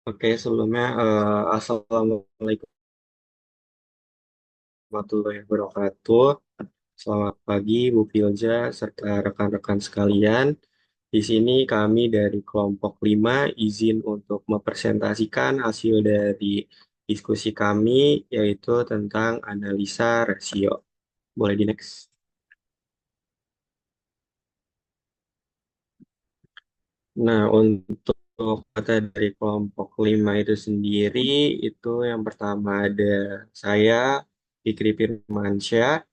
Oke, sebelumnya Assalamualaikum warahmatullahi wabarakatuh. Selamat pagi, Bu Filja, serta rekan-rekan sekalian. Di sini kami dari kelompok 5 izin untuk mempresentasikan hasil dari diskusi kami, yaitu tentang analisa rasio. Boleh di next. Nah, untuk kata dari kelompok 5 itu sendiri, itu yang pertama ada saya, Fikri Firmansyah,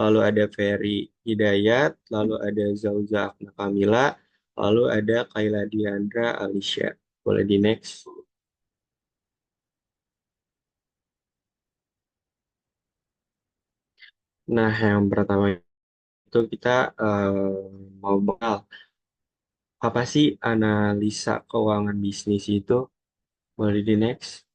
lalu ada Ferry Hidayat, lalu ada Zauza Akna Kamila, lalu ada Kaila Diandra Alicia. Boleh di next. Nah, yang pertama itu kita mau bakal apa sih analisa keuangan bisnis itu? Boleh di next.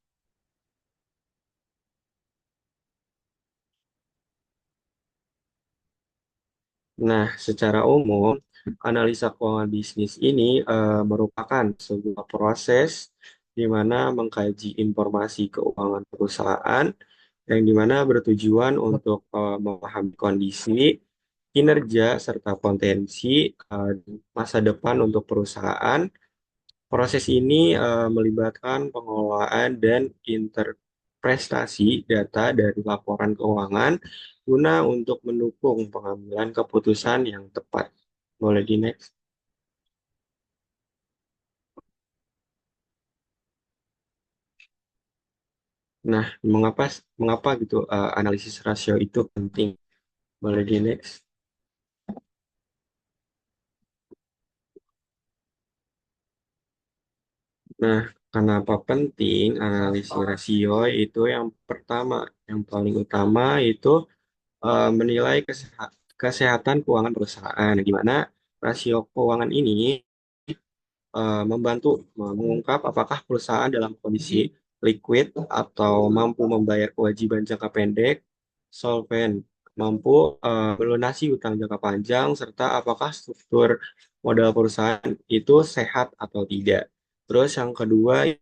Nah, secara umum, analisa keuangan bisnis ini merupakan sebuah proses di mana mengkaji informasi keuangan perusahaan yang di mana bertujuan untuk memahami kondisi, kinerja, serta potensi eh, masa depan untuk perusahaan. Proses ini melibatkan pengelolaan dan interpretasi data dari laporan keuangan guna untuk mendukung pengambilan keputusan yang tepat. Boleh di next. Nah, mengapa mengapa gitu analisis rasio itu penting? Boleh di next. Nah, kenapa penting analisis rasio itu yang pertama, yang paling utama itu menilai kesehatan keuangan perusahaan, di mana rasio keuangan ini membantu mengungkap apakah perusahaan dalam kondisi liquid atau mampu membayar kewajiban jangka pendek, solvent, mampu melunasi utang jangka panjang, serta apakah struktur modal perusahaan itu sehat atau tidak. Terus yang kedua itu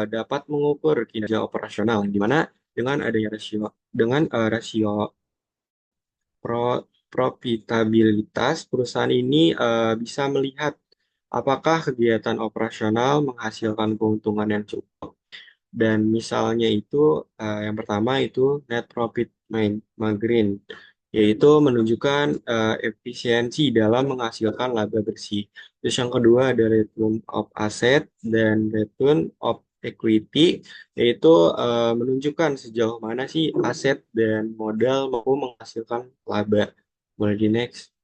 dapat mengukur kinerja operasional, di mana dengan adanya rasio profitabilitas perusahaan ini bisa melihat apakah kegiatan operasional menghasilkan keuntungan yang cukup. Dan misalnya itu yang pertama itu net profit margin, yaitu menunjukkan efisiensi dalam menghasilkan laba bersih. Terus yang kedua ada return of asset dan return of equity, yaitu menunjukkan sejauh mana sih aset dan modal mampu menghasilkan laba. Boleh di next.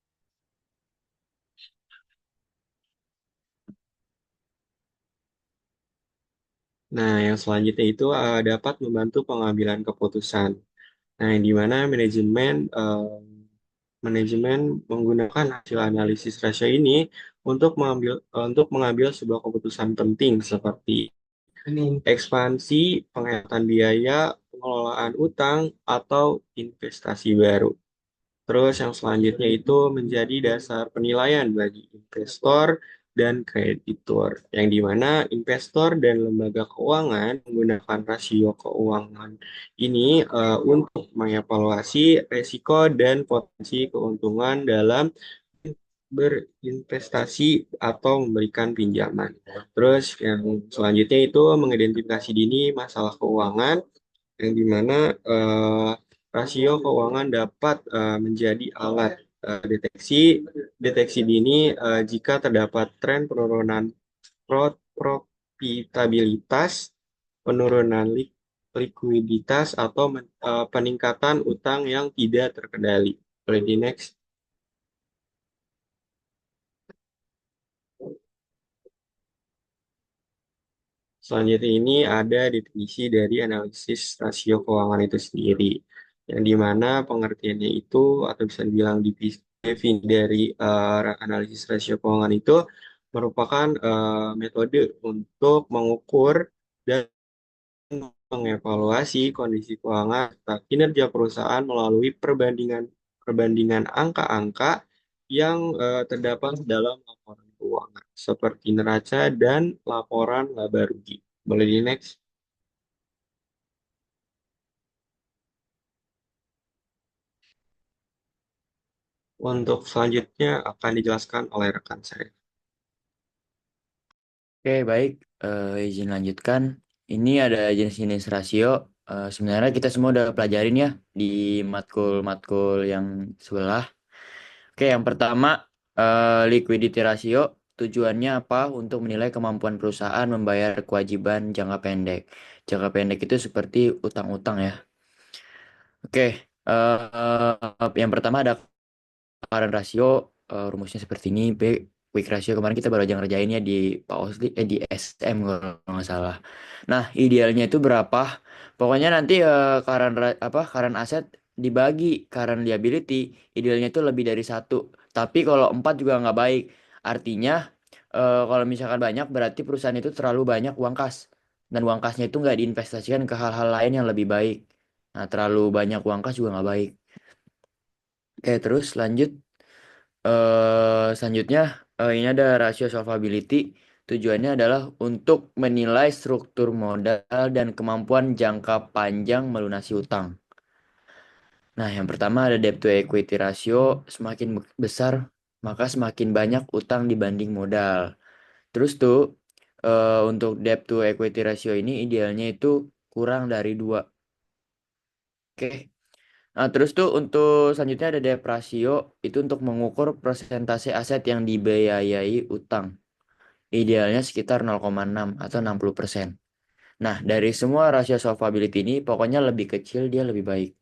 Nah, yang selanjutnya itu dapat membantu pengambilan keputusan. Nah, yang di mana manajemen menggunakan hasil analisis rasio ini untuk mengambil sebuah keputusan penting seperti ekspansi, penghematan biaya, pengelolaan utang, atau investasi baru. Terus yang selanjutnya itu menjadi dasar penilaian bagi investor dan kreditur, yang dimana investor dan lembaga keuangan menggunakan rasio keuangan ini untuk mengevaluasi risiko dan potensi keuntungan dalam berinvestasi atau memberikan pinjaman. Terus yang selanjutnya itu mengidentifikasi dini masalah keuangan, yang dimana rasio keuangan dapat menjadi alat deteksi deteksi dini jika terdapat tren penurunan profitabilitas, penurunan likuiditas, atau peningkatan utang yang tidak terkendali. Boleh di next. Selanjutnya ini ada definisi dari analisis rasio keuangan itu sendiri, yang dimana pengertiannya itu atau bisa dibilang definisi dari analisis rasio keuangan itu merupakan metode untuk mengukur dan mengevaluasi kondisi keuangan serta kinerja perusahaan melalui perbandingan perbandingan angka-angka yang terdapat dalam laporan keuangan, seperti neraca dan laporan laba rugi. Boleh di next. Untuk selanjutnya akan dijelaskan oleh rekan saya. Oke, baik. Izin lanjutkan. Ini ada jenis-jenis rasio. Sebenarnya kita semua udah pelajarin ya di matkul-matkul yang sebelah. Oke, yang pertama, liquidity ratio. Tujuannya apa? Untuk menilai kemampuan perusahaan membayar kewajiban jangka pendek. Jangka pendek itu seperti utang-utang ya. Oke, yang pertama ada current ratio, rumusnya seperti ini. Quick ratio kemarin kita baru aja ngerjainnya di Pak Osli, di SM kalau nggak salah. Nah, idealnya itu berapa? Pokoknya nanti current asset dibagi current liability, idealnya itu lebih dari satu. Tapi kalau empat juga nggak baik. Artinya kalau misalkan banyak berarti perusahaan itu terlalu banyak uang kas. Dan uang kasnya itu nggak diinvestasikan ke hal-hal lain yang lebih baik. Nah, terlalu banyak uang kas juga nggak baik. Oke, terus lanjut. Selanjutnya, ini ada rasio solvability. Tujuannya adalah untuk menilai struktur modal dan kemampuan jangka panjang melunasi utang. Nah, yang pertama ada debt to equity ratio. Semakin besar, maka semakin banyak utang dibanding modal. Terus tuh, untuk debt to equity ratio ini idealnya itu kurang dari 2. Oke. Nah, terus tuh untuk selanjutnya ada debt ratio. Itu untuk mengukur persentase aset yang dibiayai utang. Idealnya sekitar 0,6 atau 60%. Nah, dari semua rasio solvability ini, pokoknya lebih kecil dia lebih baik.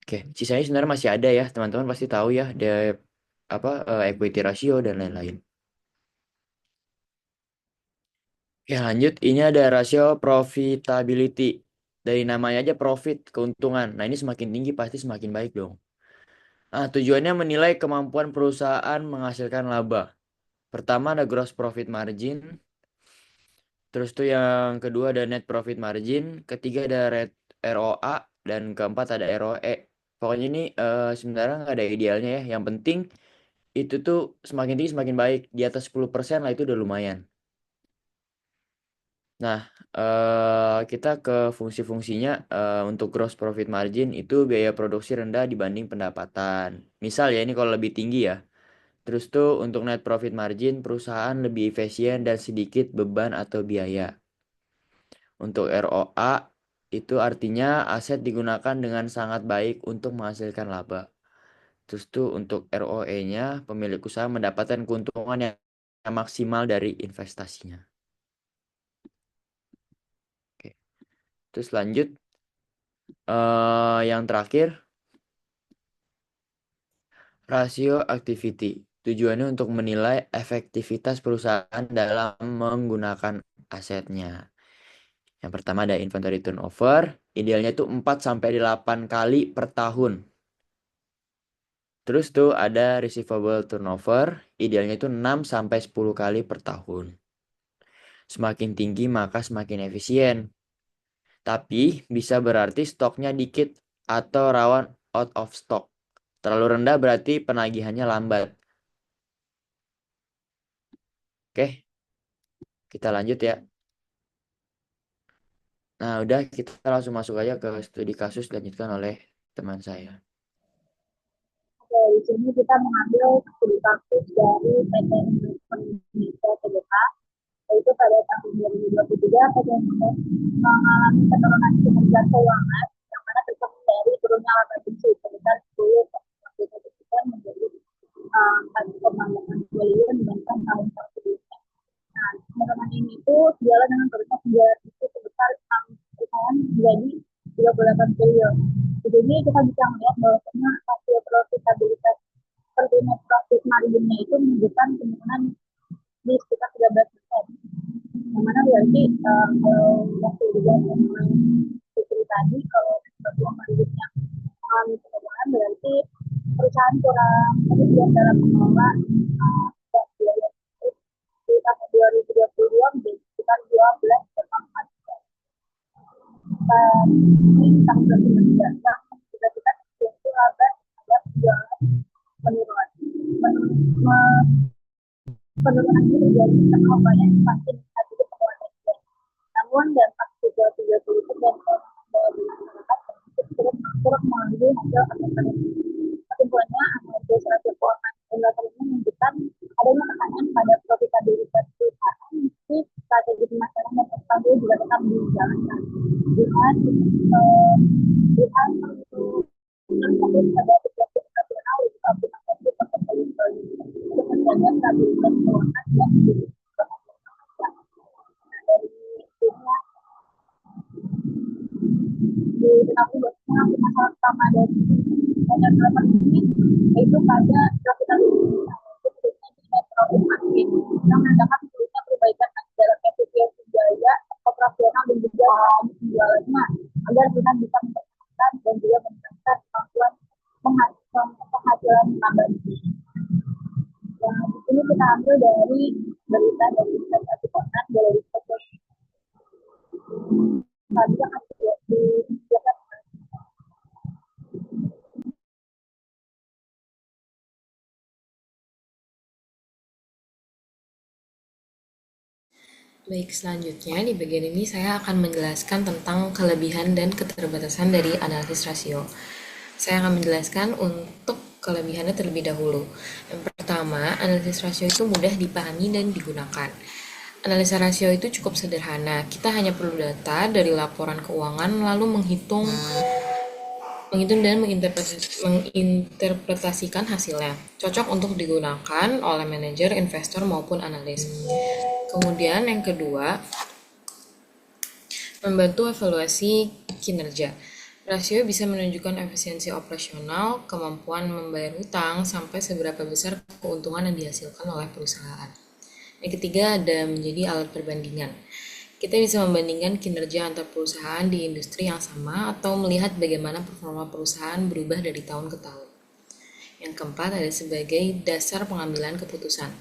Oke, sisanya sebenarnya masih ada ya, teman-teman pasti tahu ya, equity ratio dan lain-lain. Oke, lanjut. Ini ada rasio profitability. Dari namanya aja profit, keuntungan. Nah, ini semakin tinggi pasti semakin baik dong. Nah, tujuannya menilai kemampuan perusahaan menghasilkan laba. Pertama ada gross profit margin, terus tuh yang kedua ada net profit margin, ketiga ada ROA, dan keempat ada ROE. Pokoknya ini sebenarnya nggak ada idealnya ya. Yang penting itu tuh semakin tinggi semakin baik. Di atas 10% lah itu udah lumayan. Nah, kita ke fungsi-fungsinya. Untuk gross profit margin itu biaya produksi rendah dibanding pendapatan. Misal ya ini kalau lebih tinggi ya. Terus tuh untuk net profit margin perusahaan lebih efisien dan sedikit beban atau biaya. Untuk ROA itu artinya aset digunakan dengan sangat baik untuk menghasilkan laba. Terus tuh untuk ROE-nya pemilik usaha mendapatkan keuntungan yang maksimal dari investasinya. Oke. Terus lanjut yang terakhir rasio activity. Tujuannya untuk menilai efektivitas perusahaan dalam menggunakan asetnya. Yang pertama ada inventory turnover, idealnya itu 4 sampai 8 kali per tahun. Terus tuh ada receivable turnover, idealnya itu 6 sampai 10 kali per tahun. Semakin tinggi maka semakin efisien. Tapi bisa berarti stoknya dikit atau rawan out of stock. Terlalu rendah berarti penagihannya lambat. Oke, kita lanjut ya. Nah, udah kita langsung masuk aja ke studi kasus dilanjutkan oleh teman saya. Oke, di sini kita mengambil studi kasus dari PT Investment Indonesia Tbk, yaitu pada tahun 2023 PT Investment mengalami penurunan kinerja keuangan yang mana tercermin dari turunnya laba bersih sebesar 10,1% menjadi 4,8 triliun dibandingkan tahun sebelumnya. Nah, penurunan ini itu sejalan dengan turunnya penjualan itu sebesar 6% menjadi 38 triliun. Di sini kita bisa melihat bahwasanya hasil profitabilitas seperti net profit marginnya itu menunjukkan penurunan di sekitar 13%. Yang mana berarti kalau yang sudah dibahas oleh Putri tadi, kalau net profit marginnya mengalami penurunan berarti perusahaan kurang efisien dalam mengelola biaya di tahun 2022 menjadi sekitar 12,4%. Dan ini tahun 2023 kita itu laba ada penjualan menurun. penurunan ini terjadi karena upaya ekspansi negatif pengeluaran energi. Namun dampak 30% dari masyarakat terus mengambil hasil akhir. Kesimpulannya, analisis rasio keuangan regulator ini menunjukkan adanya tekanan pada profitabilitas perusahaan meski strategi pemasaran dan ekspansi juga tetap dijalankan. Dengan fokus pada situasi operasional untuk optimalisasi portofolio untuk menjaga stabilitas keuangan dan dari sini diketahui bahwa masalah utama dari banyak developer ini yaitu pada profitabilitas khususnya di net profit margin yang menandakan perlunya perbaikan dalam efisiensi biaya operasional dan juga penjualannya agar kita bisa mempertahankan dan juga meningkatkan kemampuan penghasilan nabati. Yang di sini kita ambil dari berita dari investasi keuangan dari sektor tadi yang disediakan. Baik, selanjutnya di bagian ini saya akan menjelaskan tentang kelebihan dan keterbatasan dari analisis rasio. Saya akan menjelaskan untuk kelebihannya terlebih dahulu. Yang pertama, analisis rasio itu mudah dipahami dan digunakan. Analisa rasio itu cukup sederhana. Kita hanya perlu data dari laporan keuangan lalu menghitung dan menginterpretasikan hasilnya. Cocok untuk digunakan oleh manajer, investor maupun analis. Kemudian yang kedua, membantu evaluasi kinerja. Rasio bisa menunjukkan efisiensi operasional, kemampuan membayar hutang, sampai seberapa besar keuntungan yang dihasilkan oleh perusahaan. Yang ketiga ada menjadi alat perbandingan. Kita bisa membandingkan kinerja antar perusahaan di industri yang sama atau melihat bagaimana performa perusahaan berubah dari tahun ke tahun. Yang keempat ada sebagai dasar pengambilan keputusan.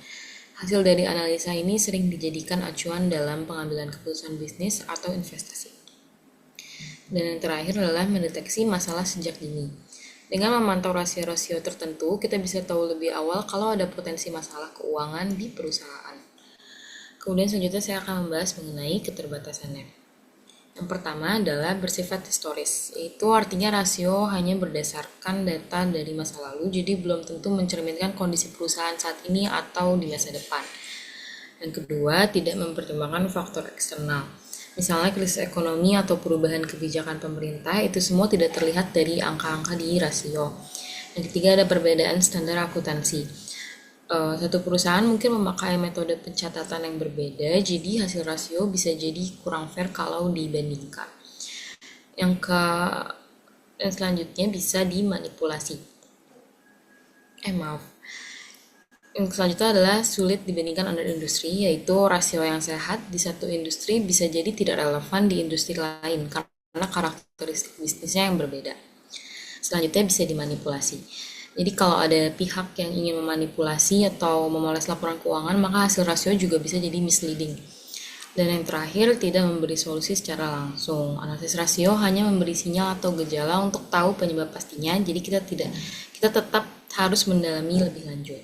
Hasil dari analisa ini sering dijadikan acuan dalam pengambilan keputusan bisnis atau investasi. Dan yang terakhir adalah mendeteksi masalah sejak dini. Dengan memantau rasio-rasio tertentu, kita bisa tahu lebih awal kalau ada potensi masalah keuangan di perusahaan. Kemudian selanjutnya saya akan membahas mengenai keterbatasannya. Yang pertama adalah bersifat historis, yaitu artinya rasio hanya berdasarkan data dari masa lalu, jadi belum tentu mencerminkan kondisi perusahaan saat ini atau di masa depan. Yang kedua, tidak mempertimbangkan faktor eksternal. Misalnya krisis ekonomi atau perubahan kebijakan pemerintah, itu semua tidak terlihat dari angka-angka di rasio. Yang ketiga, ada perbedaan standar akuntansi. Satu perusahaan mungkin memakai metode pencatatan yang berbeda, jadi hasil rasio bisa jadi kurang fair kalau dibandingkan. Yang selanjutnya bisa dimanipulasi. Yang selanjutnya adalah sulit dibandingkan antar industri, yaitu rasio yang sehat di satu industri bisa jadi tidak relevan di industri lain karena karakteristik bisnisnya yang berbeda. Selanjutnya bisa dimanipulasi. Jadi kalau ada pihak yang ingin memanipulasi atau memoles laporan keuangan, maka hasil rasio juga bisa jadi misleading. Dan yang terakhir, tidak memberi solusi secara langsung. Analisis rasio hanya memberi sinyal atau gejala untuk tahu penyebab pastinya, jadi kita tetap harus mendalami lebih lanjut.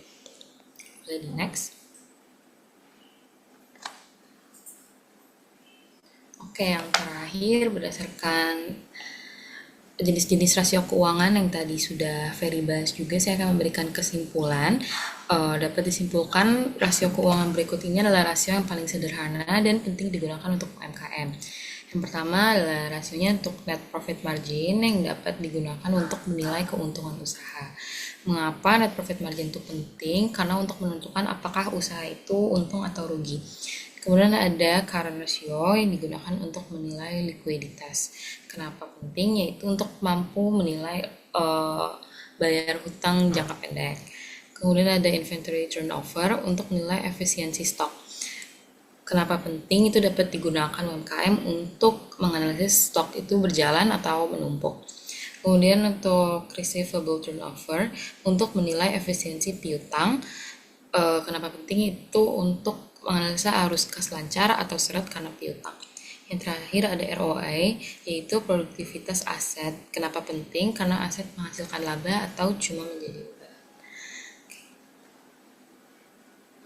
Jadi next. Oke, yang terakhir berdasarkan jenis-jenis rasio keuangan yang tadi sudah Ferry bahas juga, saya akan memberikan kesimpulan. Dapat disimpulkan rasio keuangan berikut ini adalah rasio yang paling sederhana dan penting digunakan untuk UMKM. Yang pertama adalah rasionya untuk net profit margin yang dapat digunakan untuk menilai keuntungan usaha. Mengapa net profit margin itu penting? Karena untuk menentukan apakah usaha itu untung atau rugi. Kemudian ada current ratio yang digunakan untuk menilai likuiditas. Kenapa penting? Yaitu untuk mampu menilai bayar hutang jangka pendek. Kemudian ada inventory turnover untuk menilai efisiensi stok. Kenapa penting? Itu dapat digunakan UMKM untuk menganalisis stok itu berjalan atau menumpuk. Kemudian untuk receivable turnover untuk menilai efisiensi piutang. Kenapa penting? Itu untuk menganalisa arus kas lancar atau seret karena piutang. Yang terakhir ada ROI, yaitu produktivitas aset. Kenapa penting? Karena aset menghasilkan laba atau cuma menjadi beban.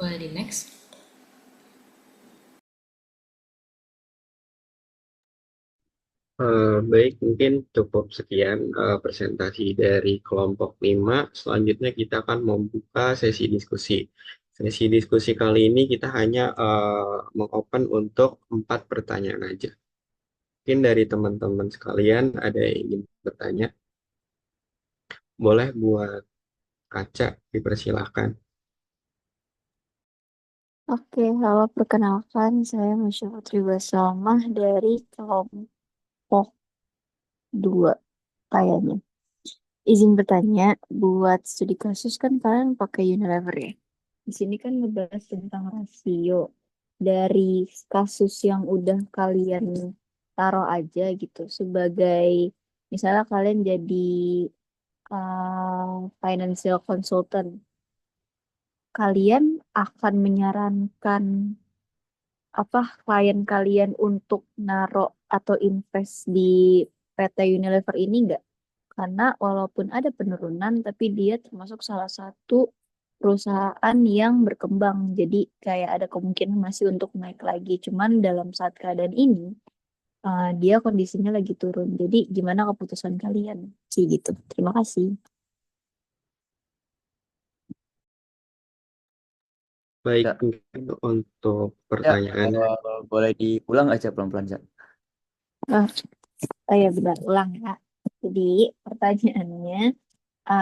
Boleh di next. Baik, mungkin cukup sekian presentasi dari kelompok 5. Selanjutnya kita akan membuka sesi diskusi. Sesi diskusi kali ini kita hanya mengopen untuk 4 pertanyaan aja. Mungkin dari teman-teman sekalian ada yang ingin bertanya, boleh buat Kaca dipersilahkan. Oke, halo perkenalkan saya Masya Putri Basalmah dari kelompok 2 kayaknya. Izin bertanya, buat studi kasus kan kalian pakai Unilever ya? Di sini kan ngebahas tentang rasio dari kasus yang udah kalian taruh aja gitu sebagai misalnya kalian jadi financial consultant, kalian akan menyarankan apa klien kalian untuk naruh atau invest di PT Unilever ini enggak? Karena walaupun ada penurunan, tapi dia termasuk salah satu perusahaan yang berkembang. Jadi kayak ada kemungkinan masih untuk naik lagi. Cuman dalam saat keadaan ini, dia kondisinya lagi turun. Jadi gimana keputusan kalian? Sih gitu. Terima kasih. Baik, Ya, mungkin untuk ya, pertanyaan. boleh diulang aja pelan-pelan, Cak. Ah, ya benar, ulang ya. Jadi pertanyaannya,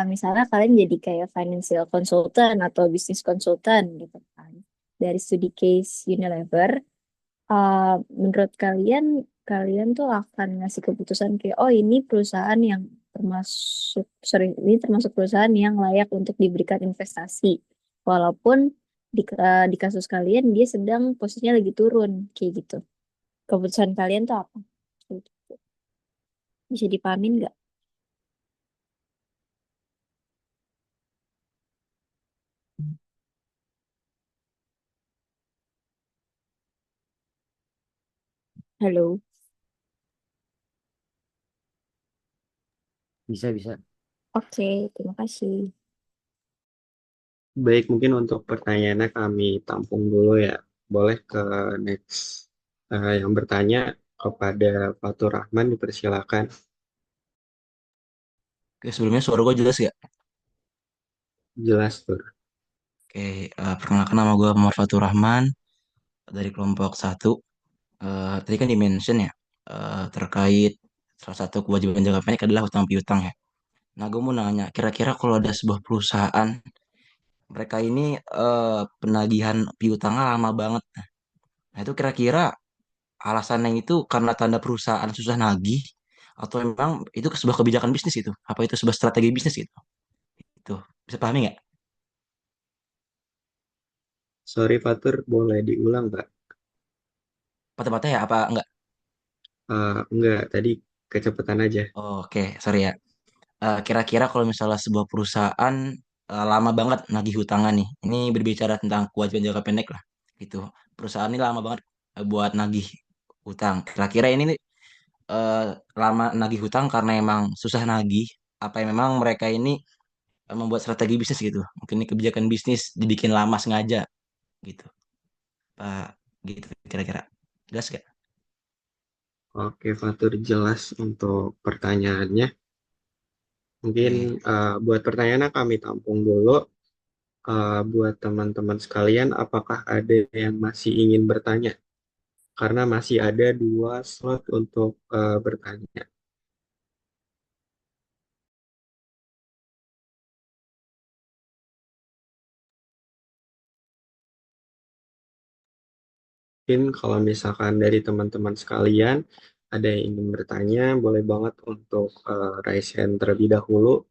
misalnya kalian jadi kayak financial consultant atau business consultant gitu kan. Dari studi case Unilever, uh, menurut kalian, kalian tuh akan ngasih keputusan kayak, oh ini perusahaan yang ini termasuk perusahaan yang layak untuk diberikan investasi. Walaupun di kasus kalian dia sedang posisinya lagi turun, kayak gitu. Keputusan kalian tuh apa? Kayak gitu. Bisa dipahamin nggak? Halo. Bisa, bisa. Oke, terima kasih. Baik, mungkin untuk pertanyaannya kami tampung dulu ya. Boleh ke next. Yang bertanya kepada Fatur Rahman dipersilakan. Oke, sebelumnya suara gue jelas ya? Jelas tuh. Oke, perkenalkan nama gue Muhammad Fatur Rahman dari kelompok 1. Tadi kan di-mention ya, terkait salah satu kewajiban jangka pendek adalah hutang piutang ya. Nah, gue mau nanya, kira-kira kalau ada sebuah perusahaan, mereka ini penagihan piutangnya lama banget. Nah, itu kira-kira alasannya itu karena tanda perusahaan susah nagih, atau memang itu sebuah kebijakan bisnis gitu? Apa itu sebuah strategi bisnis gitu? Itu, bisa pahami nggak? Sorry Fatur, boleh diulang Pak? Patah-patah ya, apa enggak? Enggak, tadi kecepatan aja. Oke, sorry ya. Kira-kira kalau misalnya sebuah perusahaan lama banget nagih hutangnya nih, ini berbicara tentang kewajiban jangka pendek lah, gitu. Perusahaan ini lama banget buat nagih hutang. Kira-kira ini nih, eh, lama nagih hutang karena emang susah nagih, apa yang memang mereka ini membuat strategi bisnis gitu. Mungkin ini kebijakan bisnis dibikin lama sengaja gitu. Pak, gitu kira-kira. Jelas gak? Oke, Fatur jelas untuk pertanyaannya. Mungkin Oke. buat pertanyaannya kami tampung dulu. Buat teman-teman sekalian, apakah ada yang masih ingin bertanya? Karena masih ada 2 slot untuk bertanya. Mungkin kalau misalkan dari teman-teman sekalian ada yang ingin bertanya, boleh banget untuk raise hand terlebih dahulu.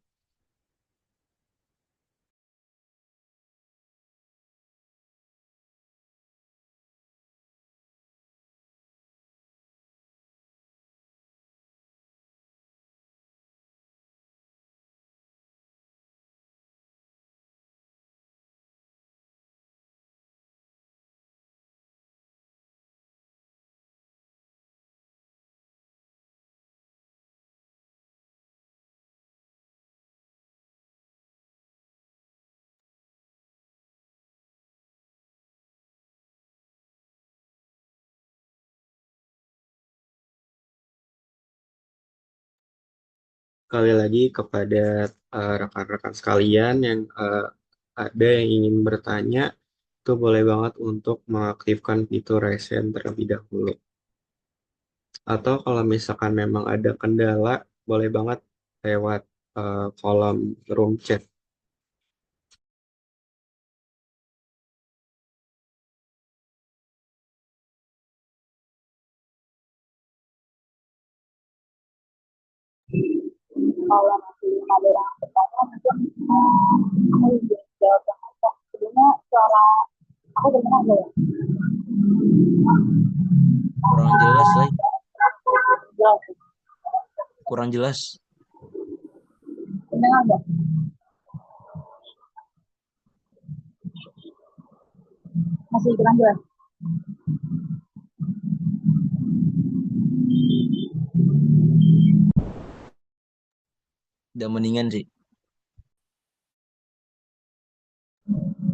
Sekali lagi kepada rekan-rekan sekalian yang ada yang ingin bertanya, itu boleh banget untuk mengaktifkan fitur raise hand terlebih dahulu. Atau kalau misalkan memang ada kendala, boleh banget lewat kolom room chat. Kalau masih ada yang bertanya mungkin aku bisa jawab yang apa sebelumnya suara aku dengar nggak ya. Kurang jelas lah, Jelas kurang jelas. dengar nggak masih kurang jelas. Udah mendingan sih.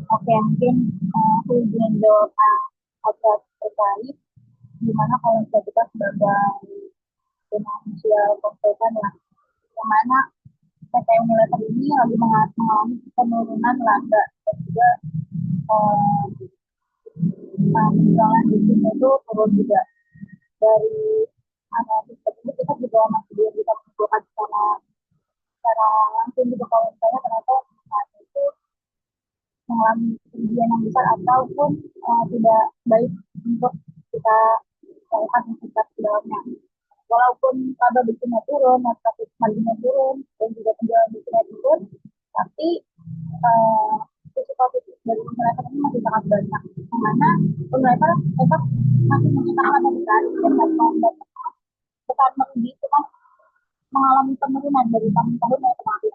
Oke mungkin aku ingin jawab agak terkait gimana kalau kita sebagai financial konsultan ya yang mana PT Unilever ini lagi mengalami penurunan laba dan juga penjualan bisnisnya itu turun juga dari analisis tersebut kita juga masih belum bisa menentukan secara langsung juga kalau misalnya ternyata perusahaan itu mengalami kerugian yang besar ataupun tidak baik untuk kita lakukan investasi di dalamnya. Walaupun laba bisnisnya turun, net profit marginnya turun, dan juga penjualan bisnisnya turun, tapi sisi positif dari pemerintah ini masih sangat banyak. Yang mana pemerintah tetap masih menciptakan besar dan besar merugi itu kan mengalami penurunan dari tahun-tahun yang kemarin.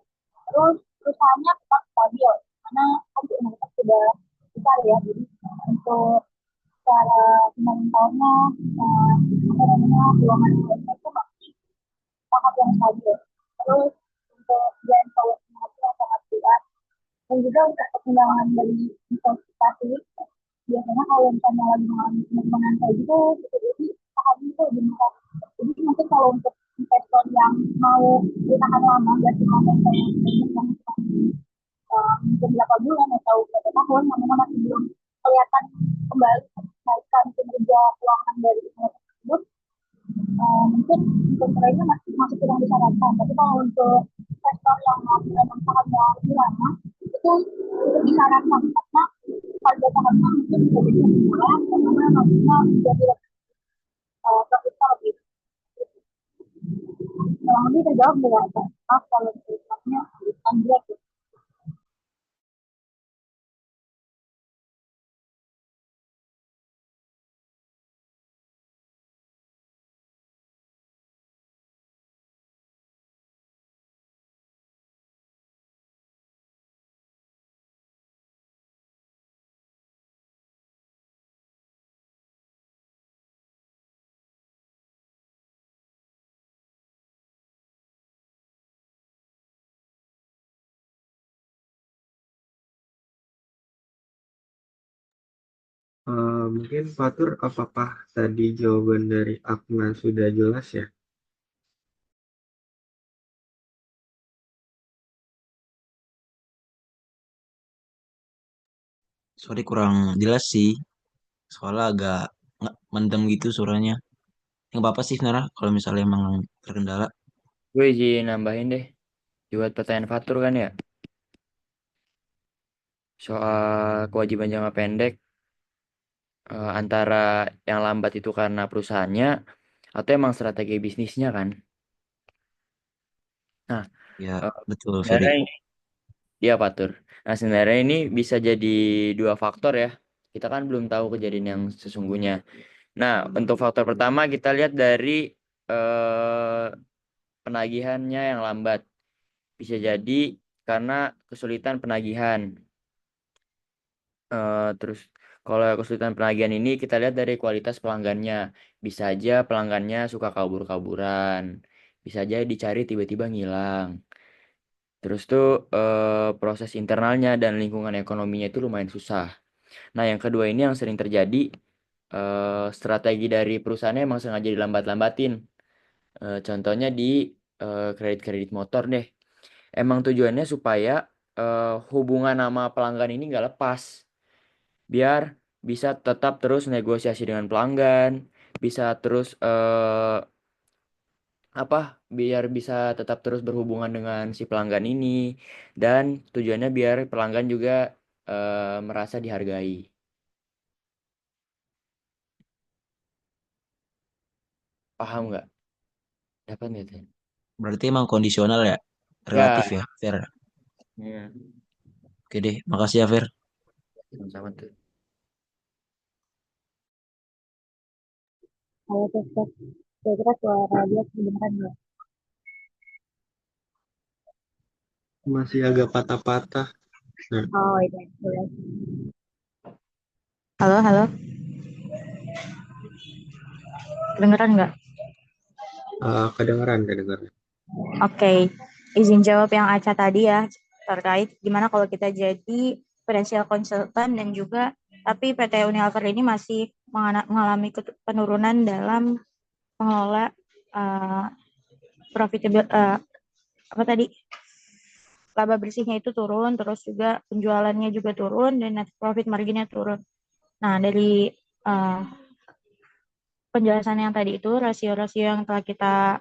Terus perusahaannya tetap stabil, karena kan pemerintah sudah besar ya, jadi untuk secara fundamentalnya, ekonominya, keuangan mereka itu masih sangat yang stabil. Terus untuk brand powernya itu yang sangat kuat. Dan juga untuk perkembangan dari investasi, biasanya kalau misalnya lagi mengalami penurunan kayak gitu, jadi sahamnya itu lebih murah. Jadi mungkin kalau untuk investor yang mau bertahan lama, dan cuma investor yang mungkin berapa bulan atau berapa tahun, namun masih belum kelihatan kembali kenaikan kinerja keuangan dari investor tersebut, mungkin untuk mereka masih masih kurang disarankan. Tapi kalau untuk investor yang memang sahamnya lebih lama, itu disarankan karena harga sahamnya mungkin bisa jadi lebih murah karena nantinya jadi profitnya lebih. Kurang lebih terjawab nggak ya? Maaf kalau misalnya Andrea. Mungkin Fatur, apakah tadi jawaban dari Akna sudah jelas ya? Sorry kurang jelas sih. Soalnya agak mendem gitu suaranya. Nggak apa-apa sih sebenarnya kalau misalnya emang terkendala. Gue izin nambahin deh buat pertanyaan Fatur kan ya. Soal kewajiban jangka pendek antara yang lambat itu karena perusahaannya atau emang strategi bisnisnya kan. Nah, Ya, eh, betul, Ferry. sebenarnya ini dia Fatur. Nah, sebenarnya ini bisa jadi dua faktor ya. Kita kan belum tahu kejadian yang sesungguhnya. Nah, untuk faktor pertama kita lihat dari eh, penagihannya yang lambat. Bisa jadi karena kesulitan penagihan. Terus kalau kesulitan penagihan ini kita lihat dari kualitas pelanggannya. Bisa aja pelanggannya suka kabur-kaburan. Bisa aja dicari tiba-tiba ngilang. Terus tuh proses internalnya dan lingkungan ekonominya itu lumayan susah. Nah, yang kedua ini yang sering terjadi strategi dari perusahaannya emang sengaja dilambat-lambatin. Contohnya di kredit-kredit motor deh. Emang tujuannya supaya hubungan sama pelanggan ini nggak lepas. Biar bisa tetap terus negosiasi dengan pelanggan, bisa terus apa? Biar bisa tetap terus berhubungan dengan si pelanggan ini dan tujuannya biar pelanggan juga merasa dihargai. Paham nggak? Dapat nggak tuh? Berarti emang kondisional ya, Ya, relatif ya, Fer. ya. Oke deh, makasih ya, Fer. Sama-sama tuh. Kalau tes tes kira-kira suara dia kedengeran nggak? Masih agak patah-patah. Nah, Oh iya, boleh. Halo, halo, kedengeran nggak? kedengeran, kedengeran. Oke, izin jawab yang Aca tadi ya, terkait gimana kalau kita jadi financial consultant dan juga tapi PT Unilever ini masih mengalami penurunan dalam mengelola uh, profitable apa tadi, laba bersihnya itu turun, terus juga penjualannya juga turun dan net profit marginnya turun. Nah, dari uh, penjelasan yang tadi itu rasio-rasio yang telah kita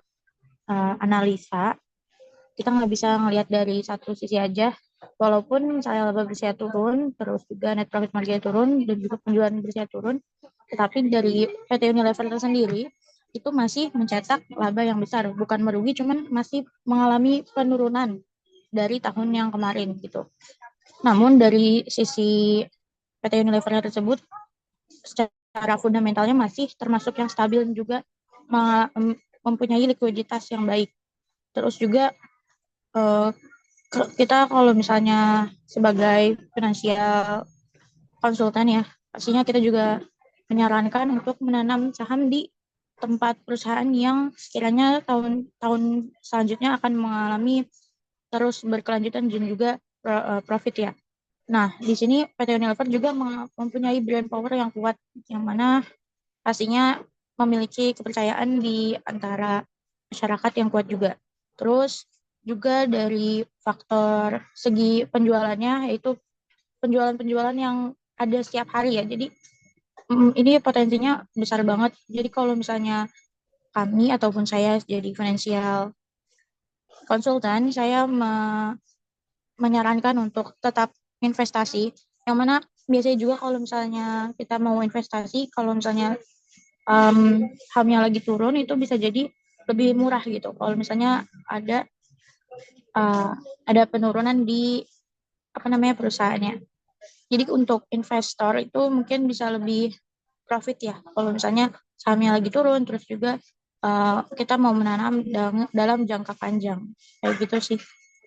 analisa, kita nggak bisa ngelihat dari satu sisi aja. Walaupun misalnya laba bersihnya turun, terus juga net profit margin turun, dan juga penjualan bersihnya turun, tetapi dari PT Unilever sendiri itu masih mencetak laba yang besar, bukan merugi, cuman masih mengalami penurunan dari tahun yang kemarin gitu. Namun dari sisi PT Unilever tersebut, secara fundamentalnya masih termasuk yang stabil dan juga mempunyai likuiditas yang baik. Terus juga uh, kita kalau misalnya sebagai financial konsultan ya, pastinya kita juga menyarankan untuk menanam saham di tempat perusahaan yang sekiranya tahun-tahun selanjutnya akan mengalami terus berkelanjutan dan juga profit ya. Nah, di sini PT Unilever juga mempunyai brand power yang kuat, yang mana pastinya memiliki kepercayaan di antara masyarakat yang kuat juga. Terus juga dari faktor segi penjualannya, yaitu penjualan-penjualan yang ada setiap hari ya. Jadi ini potensinya besar banget. Jadi kalau misalnya kami ataupun saya jadi financial konsultan, saya menyarankan untuk tetap investasi. Yang mana biasanya juga kalau misalnya kita mau investasi, kalau misalnya hamnya lagi turun itu bisa jadi lebih murah gitu. Kalau misalnya uh, ada penurunan di apa namanya perusahaannya. Jadi untuk investor itu mungkin bisa lebih profit ya. Kalau misalnya sahamnya lagi turun, terus juga kita mau menanam dalam jangka panjang. Kayak gitu sih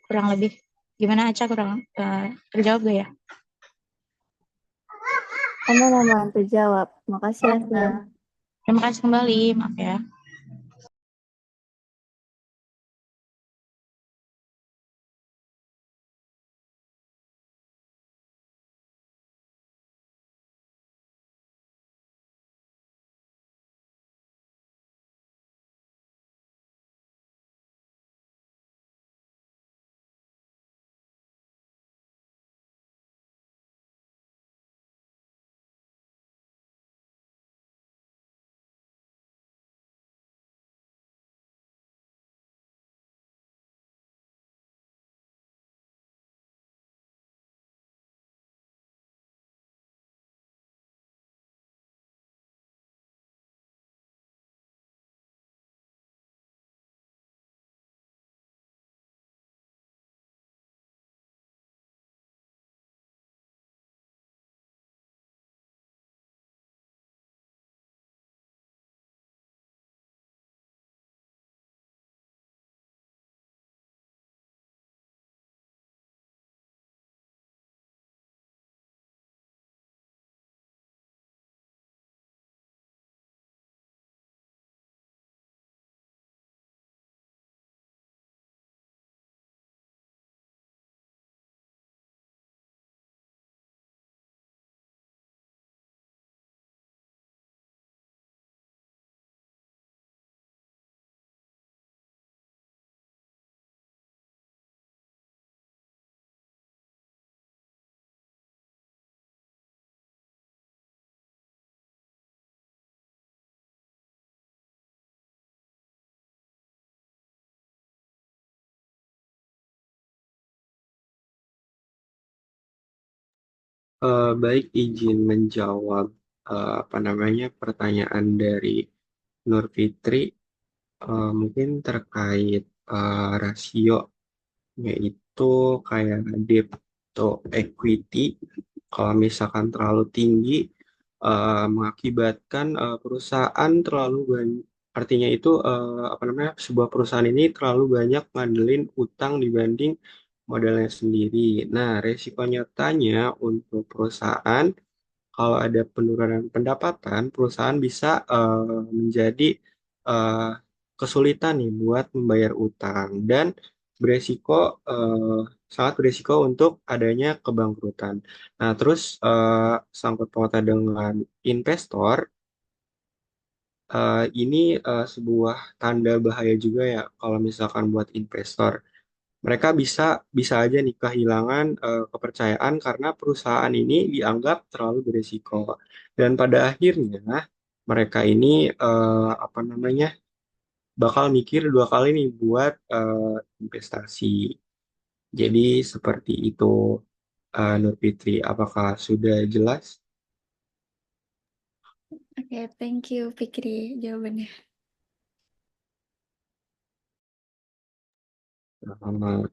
kurang lebih. Gimana Aca, kurang terjawab gak ya? Aman-aman terjawab. Makasih ya, Fer. Terima kasih kembali, maaf ya. Baik, izin menjawab apa namanya pertanyaan dari Nur Fitri. Mungkin terkait rasio, yaitu kayak debt to equity. Kalau misalkan terlalu tinggi, mengakibatkan perusahaan terlalu banyak, artinya itu apa namanya, sebuah perusahaan ini terlalu banyak ngandelin utang dibanding modalnya sendiri. Nah, resiko nyatanya untuk perusahaan, kalau ada penurunan pendapatan, perusahaan bisa menjadi eh, kesulitan nih buat membayar utang, dan beresiko eh, sangat beresiko untuk adanya kebangkrutan. Nah, terus sangkut pautnya dengan investor, ini sebuah tanda bahaya juga ya kalau misalkan buat investor. Mereka bisa bisa aja nih kehilangan kepercayaan karena perusahaan ini dianggap terlalu berisiko. Dan pada akhirnya mereka ini apa namanya, bakal mikir dua kali nih buat investasi. Jadi seperti itu, Nur Fitri. Apakah sudah jelas? Oke, thank you Fikri jawabannya. Sama.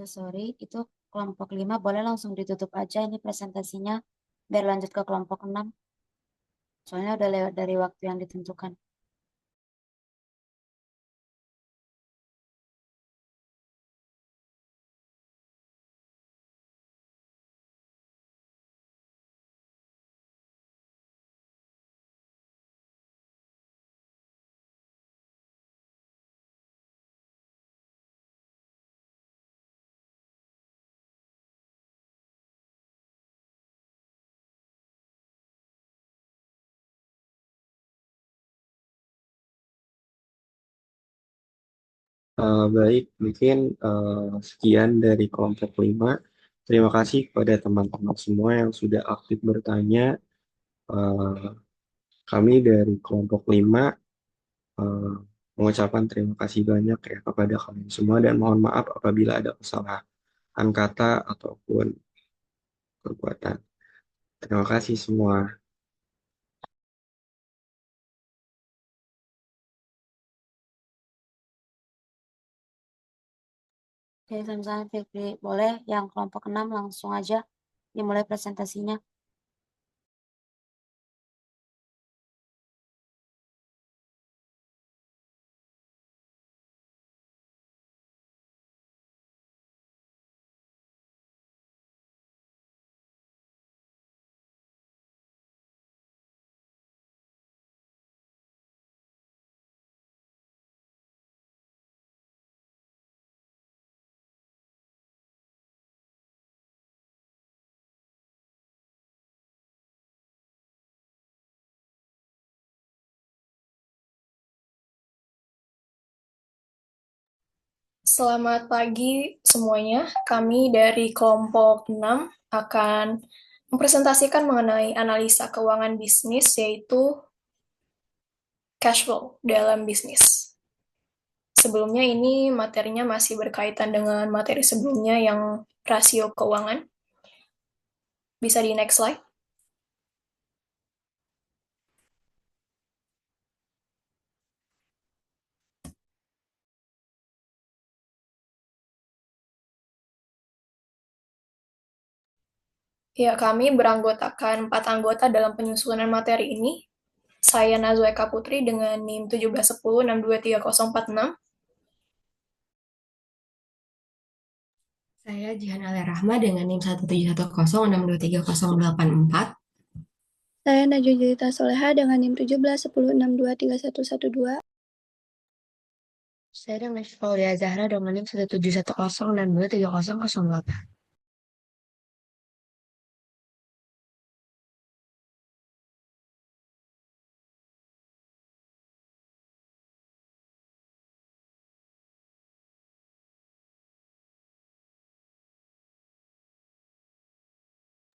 Sorry, itu kelompok 5 boleh langsung ditutup aja ini presentasinya biar lanjut ke kelompok 6. Soalnya udah lewat dari waktu yang ditentukan. Baik, mungkin sekian dari kelompok 5. Terima kasih kepada teman-teman semua yang sudah aktif bertanya. Eh, Kami dari kelompok 5 eh, mengucapkan terima kasih banyak ya kepada kalian semua, dan mohon maaf apabila ada kesalahan kata ataupun perbuatan. Terima kasih semua. Oke, sama-sama Fikri. Boleh yang kelompok 6 langsung aja dimulai presentasinya. Selamat pagi semuanya. Kami dari kelompok 6 akan mempresentasikan mengenai analisa keuangan bisnis, yaitu cash flow dalam bisnis. Sebelumnya ini materinya masih berkaitan dengan materi sebelumnya yang rasio keuangan. Bisa di next slide. Ya, kami beranggotakan 4 anggota dalam penyusunan materi ini. Saya Nazwa Eka Putri dengan NIM 1710623046. Saya Jihan Ali Rahma dengan NIM 1710623084. Saya Najwa Jelita Soleha dengan NIM 1710623112. Saya dengan Faulia Zahra dengan NIM 1710623008.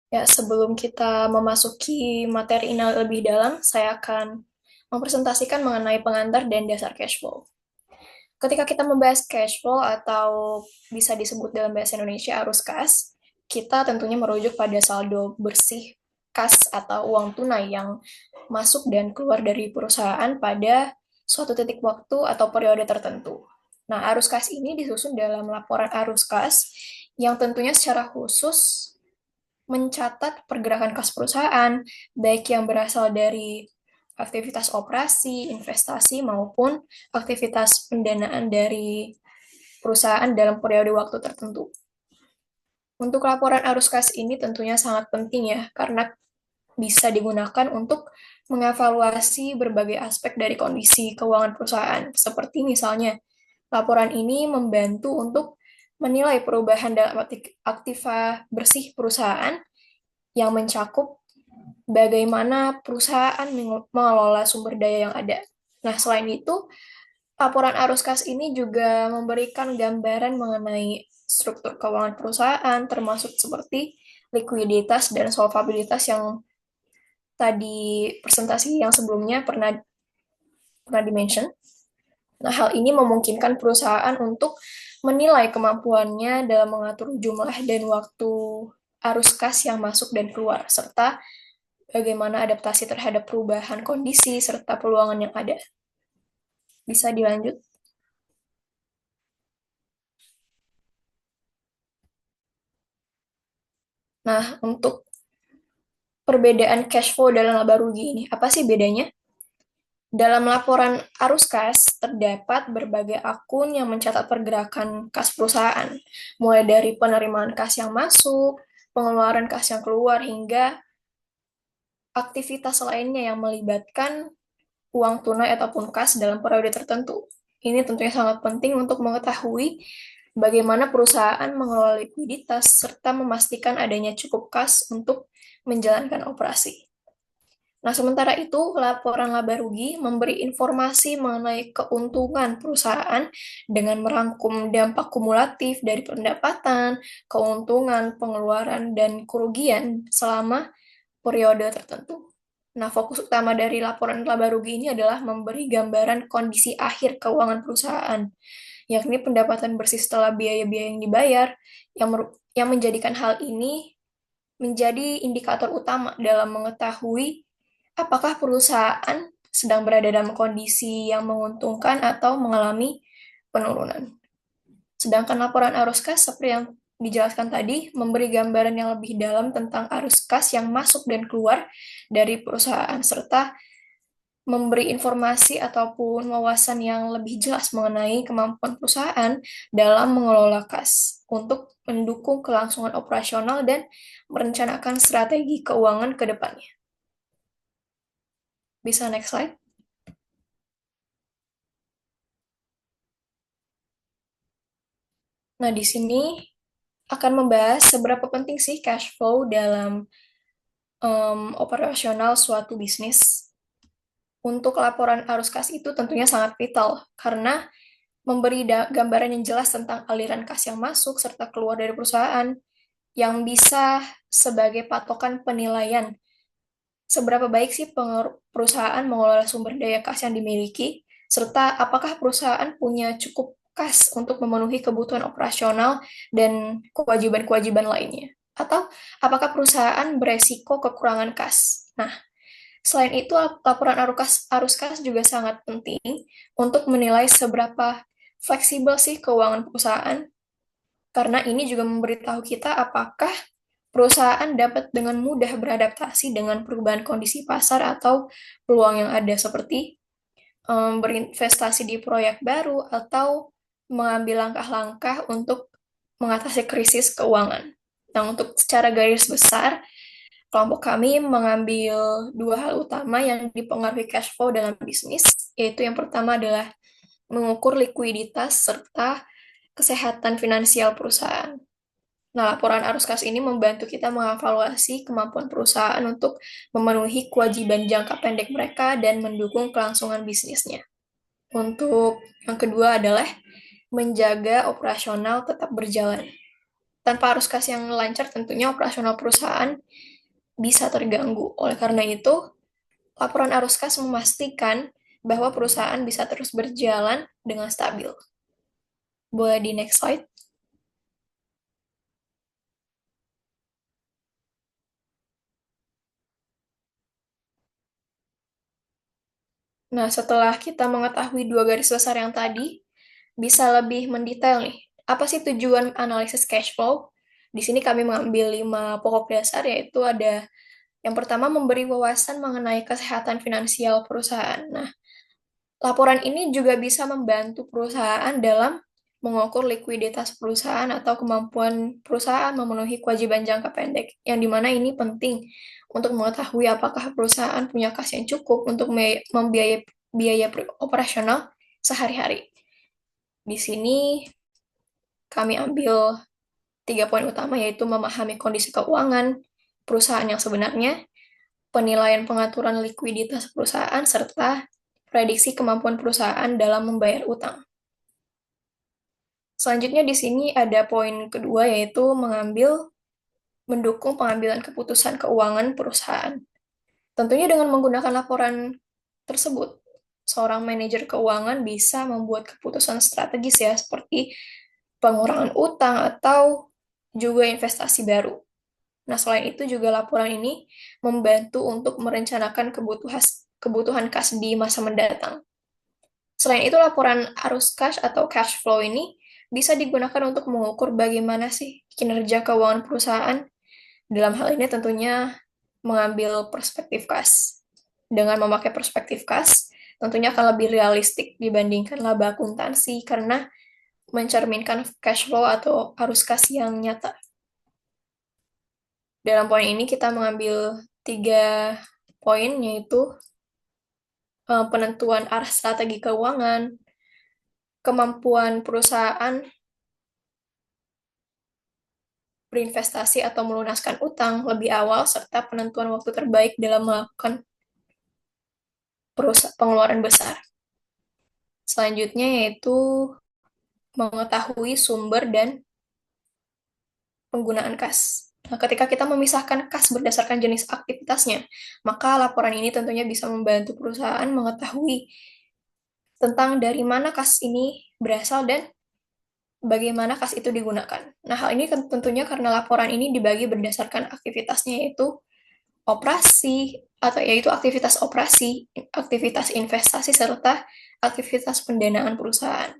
Ya, sebelum kita memasuki materi ini lebih dalam, saya akan mempresentasikan mengenai pengantar dan dasar cash flow. Ketika kita membahas cash flow atau bisa disebut dalam bahasa Indonesia arus kas, kita tentunya merujuk pada saldo bersih kas atau uang tunai yang masuk dan keluar dari perusahaan pada suatu titik waktu atau periode tertentu. Nah, arus kas ini disusun dalam laporan arus kas yang tentunya secara khusus mencatat pergerakan kas perusahaan, baik yang berasal dari aktivitas operasi, investasi, maupun aktivitas pendanaan dari perusahaan dalam periode waktu tertentu. Untuk laporan arus kas ini tentunya sangat penting ya, karena bisa digunakan untuk mengevaluasi berbagai aspek dari kondisi keuangan perusahaan, seperti misalnya laporan ini membantu untuk menilai perubahan dalam aktiva bersih perusahaan yang mencakup bagaimana perusahaan mengelola sumber daya yang ada. Nah, selain itu, laporan arus kas ini juga memberikan gambaran mengenai struktur keuangan perusahaan, termasuk seperti likuiditas dan solvabilitas yang tadi presentasi yang sebelumnya pernah di-mention. Nah, hal ini memungkinkan perusahaan untuk menilai kemampuannya dalam mengatur jumlah dan waktu arus kas yang masuk dan keluar, serta bagaimana adaptasi terhadap perubahan kondisi serta peluangan yang ada. Bisa dilanjut? Nah, untuk perbedaan cash flow dalam laba rugi ini, apa sih bedanya? Dalam laporan arus kas, terdapat berbagai akun yang mencatat pergerakan kas perusahaan, mulai dari penerimaan kas yang masuk, pengeluaran kas yang keluar, hingga aktivitas lainnya yang melibatkan uang tunai ataupun kas dalam periode tertentu. Ini tentunya sangat penting untuk mengetahui bagaimana perusahaan mengelola likuiditas serta memastikan adanya cukup kas untuk menjalankan operasi. Nah, sementara itu, laporan laba rugi memberi informasi mengenai keuntungan perusahaan dengan merangkum dampak kumulatif dari pendapatan, keuntungan, pengeluaran, dan kerugian selama periode tertentu. Nah, fokus utama dari laporan laba rugi ini adalah memberi gambaran kondisi akhir keuangan perusahaan, yakni pendapatan bersih setelah biaya-biaya yang dibayar, yang menjadikan hal ini menjadi indikator utama dalam mengetahui apakah perusahaan sedang berada dalam kondisi yang menguntungkan atau mengalami penurunan. Sedangkan laporan arus kas seperti yang dijelaskan tadi memberi gambaran yang lebih dalam tentang arus kas yang masuk dan keluar dari perusahaan serta memberi informasi ataupun wawasan yang lebih jelas mengenai kemampuan perusahaan dalam mengelola kas untuk mendukung kelangsungan operasional dan merencanakan strategi keuangan ke depannya. Bisa next slide? Nah, di sini akan membahas seberapa penting sih cash flow dalam operasional suatu bisnis. Untuk laporan arus kas itu tentunya sangat vital, karena memberi gambaran yang jelas tentang aliran kas yang masuk serta keluar dari perusahaan, yang bisa sebagai patokan penilaian seberapa baik sih perusahaan mengelola sumber daya kas yang dimiliki, serta apakah perusahaan punya cukup kas untuk memenuhi kebutuhan operasional dan kewajiban-kewajiban lainnya. Atau apakah perusahaan beresiko kekurangan kas. Nah, selain itu, laporan arus kas juga sangat penting untuk menilai seberapa fleksibel sih keuangan perusahaan, karena ini juga memberitahu kita apakah perusahaan dapat dengan mudah beradaptasi dengan perubahan kondisi pasar atau peluang yang ada seperti berinvestasi di proyek baru atau mengambil langkah-langkah untuk mengatasi krisis keuangan. Nah, untuk secara garis besar, kelompok kami mengambil dua hal utama yang dipengaruhi cash flow dalam bisnis, yaitu yang pertama adalah mengukur likuiditas serta kesehatan finansial perusahaan. Nah, laporan arus kas ini membantu kita mengevaluasi kemampuan perusahaan untuk memenuhi kewajiban jangka pendek mereka dan mendukung kelangsungan bisnisnya. Untuk yang kedua adalah menjaga operasional tetap berjalan. Tanpa arus kas yang lancar, tentunya operasional perusahaan bisa terganggu. Oleh karena itu, laporan arus kas memastikan bahwa perusahaan bisa terus berjalan dengan stabil. Boleh di next slide? Nah, setelah kita mengetahui dua garis besar yang tadi, bisa lebih mendetail nih. Apa sih tujuan analisis cash flow? Di sini kami mengambil 5 pokok dasar, yaitu ada yang pertama memberi wawasan mengenai kesehatan finansial perusahaan. Nah, laporan ini juga bisa membantu perusahaan dalam mengukur likuiditas perusahaan atau kemampuan perusahaan memenuhi kewajiban jangka pendek, yang dimana ini penting untuk mengetahui apakah perusahaan punya kas yang cukup untuk membiayai biaya operasional sehari-hari. Di sini kami ambil 3 poin utama, yaitu memahami kondisi keuangan perusahaan yang sebenarnya, penilaian pengaturan likuiditas perusahaan, serta prediksi kemampuan perusahaan dalam membayar utang. Selanjutnya di sini ada poin kedua, yaitu mendukung pengambilan keputusan keuangan perusahaan. Tentunya dengan menggunakan laporan tersebut, seorang manajer keuangan bisa membuat keputusan strategis ya, seperti pengurangan utang atau juga investasi baru. Nah, selain itu juga laporan ini membantu untuk merencanakan kebutuhan kas di masa mendatang. Selain itu, laporan arus kas atau cash flow ini bisa digunakan untuk mengukur bagaimana sih kinerja keuangan perusahaan. Dalam hal ini tentunya mengambil perspektif kas. Dengan memakai perspektif kas, tentunya akan lebih realistik dibandingkan laba akuntansi karena mencerminkan cash flow atau arus kas yang nyata. Dalam poin ini kita mengambil 3 poin, yaitu penentuan arah strategi keuangan, kemampuan perusahaan berinvestasi atau melunaskan utang lebih awal, serta penentuan waktu terbaik dalam melakukan pengeluaran besar. Selanjutnya yaitu mengetahui sumber dan penggunaan kas. Nah, ketika kita memisahkan kas berdasarkan jenis aktivitasnya, maka laporan ini tentunya bisa membantu perusahaan mengetahui tentang dari mana kas ini berasal dan bagaimana kas itu digunakan. Nah, hal ini tentunya karena laporan ini dibagi berdasarkan aktivitasnya, yaitu operasi, atau yaitu aktivitas operasi, aktivitas investasi, serta aktivitas pendanaan perusahaan.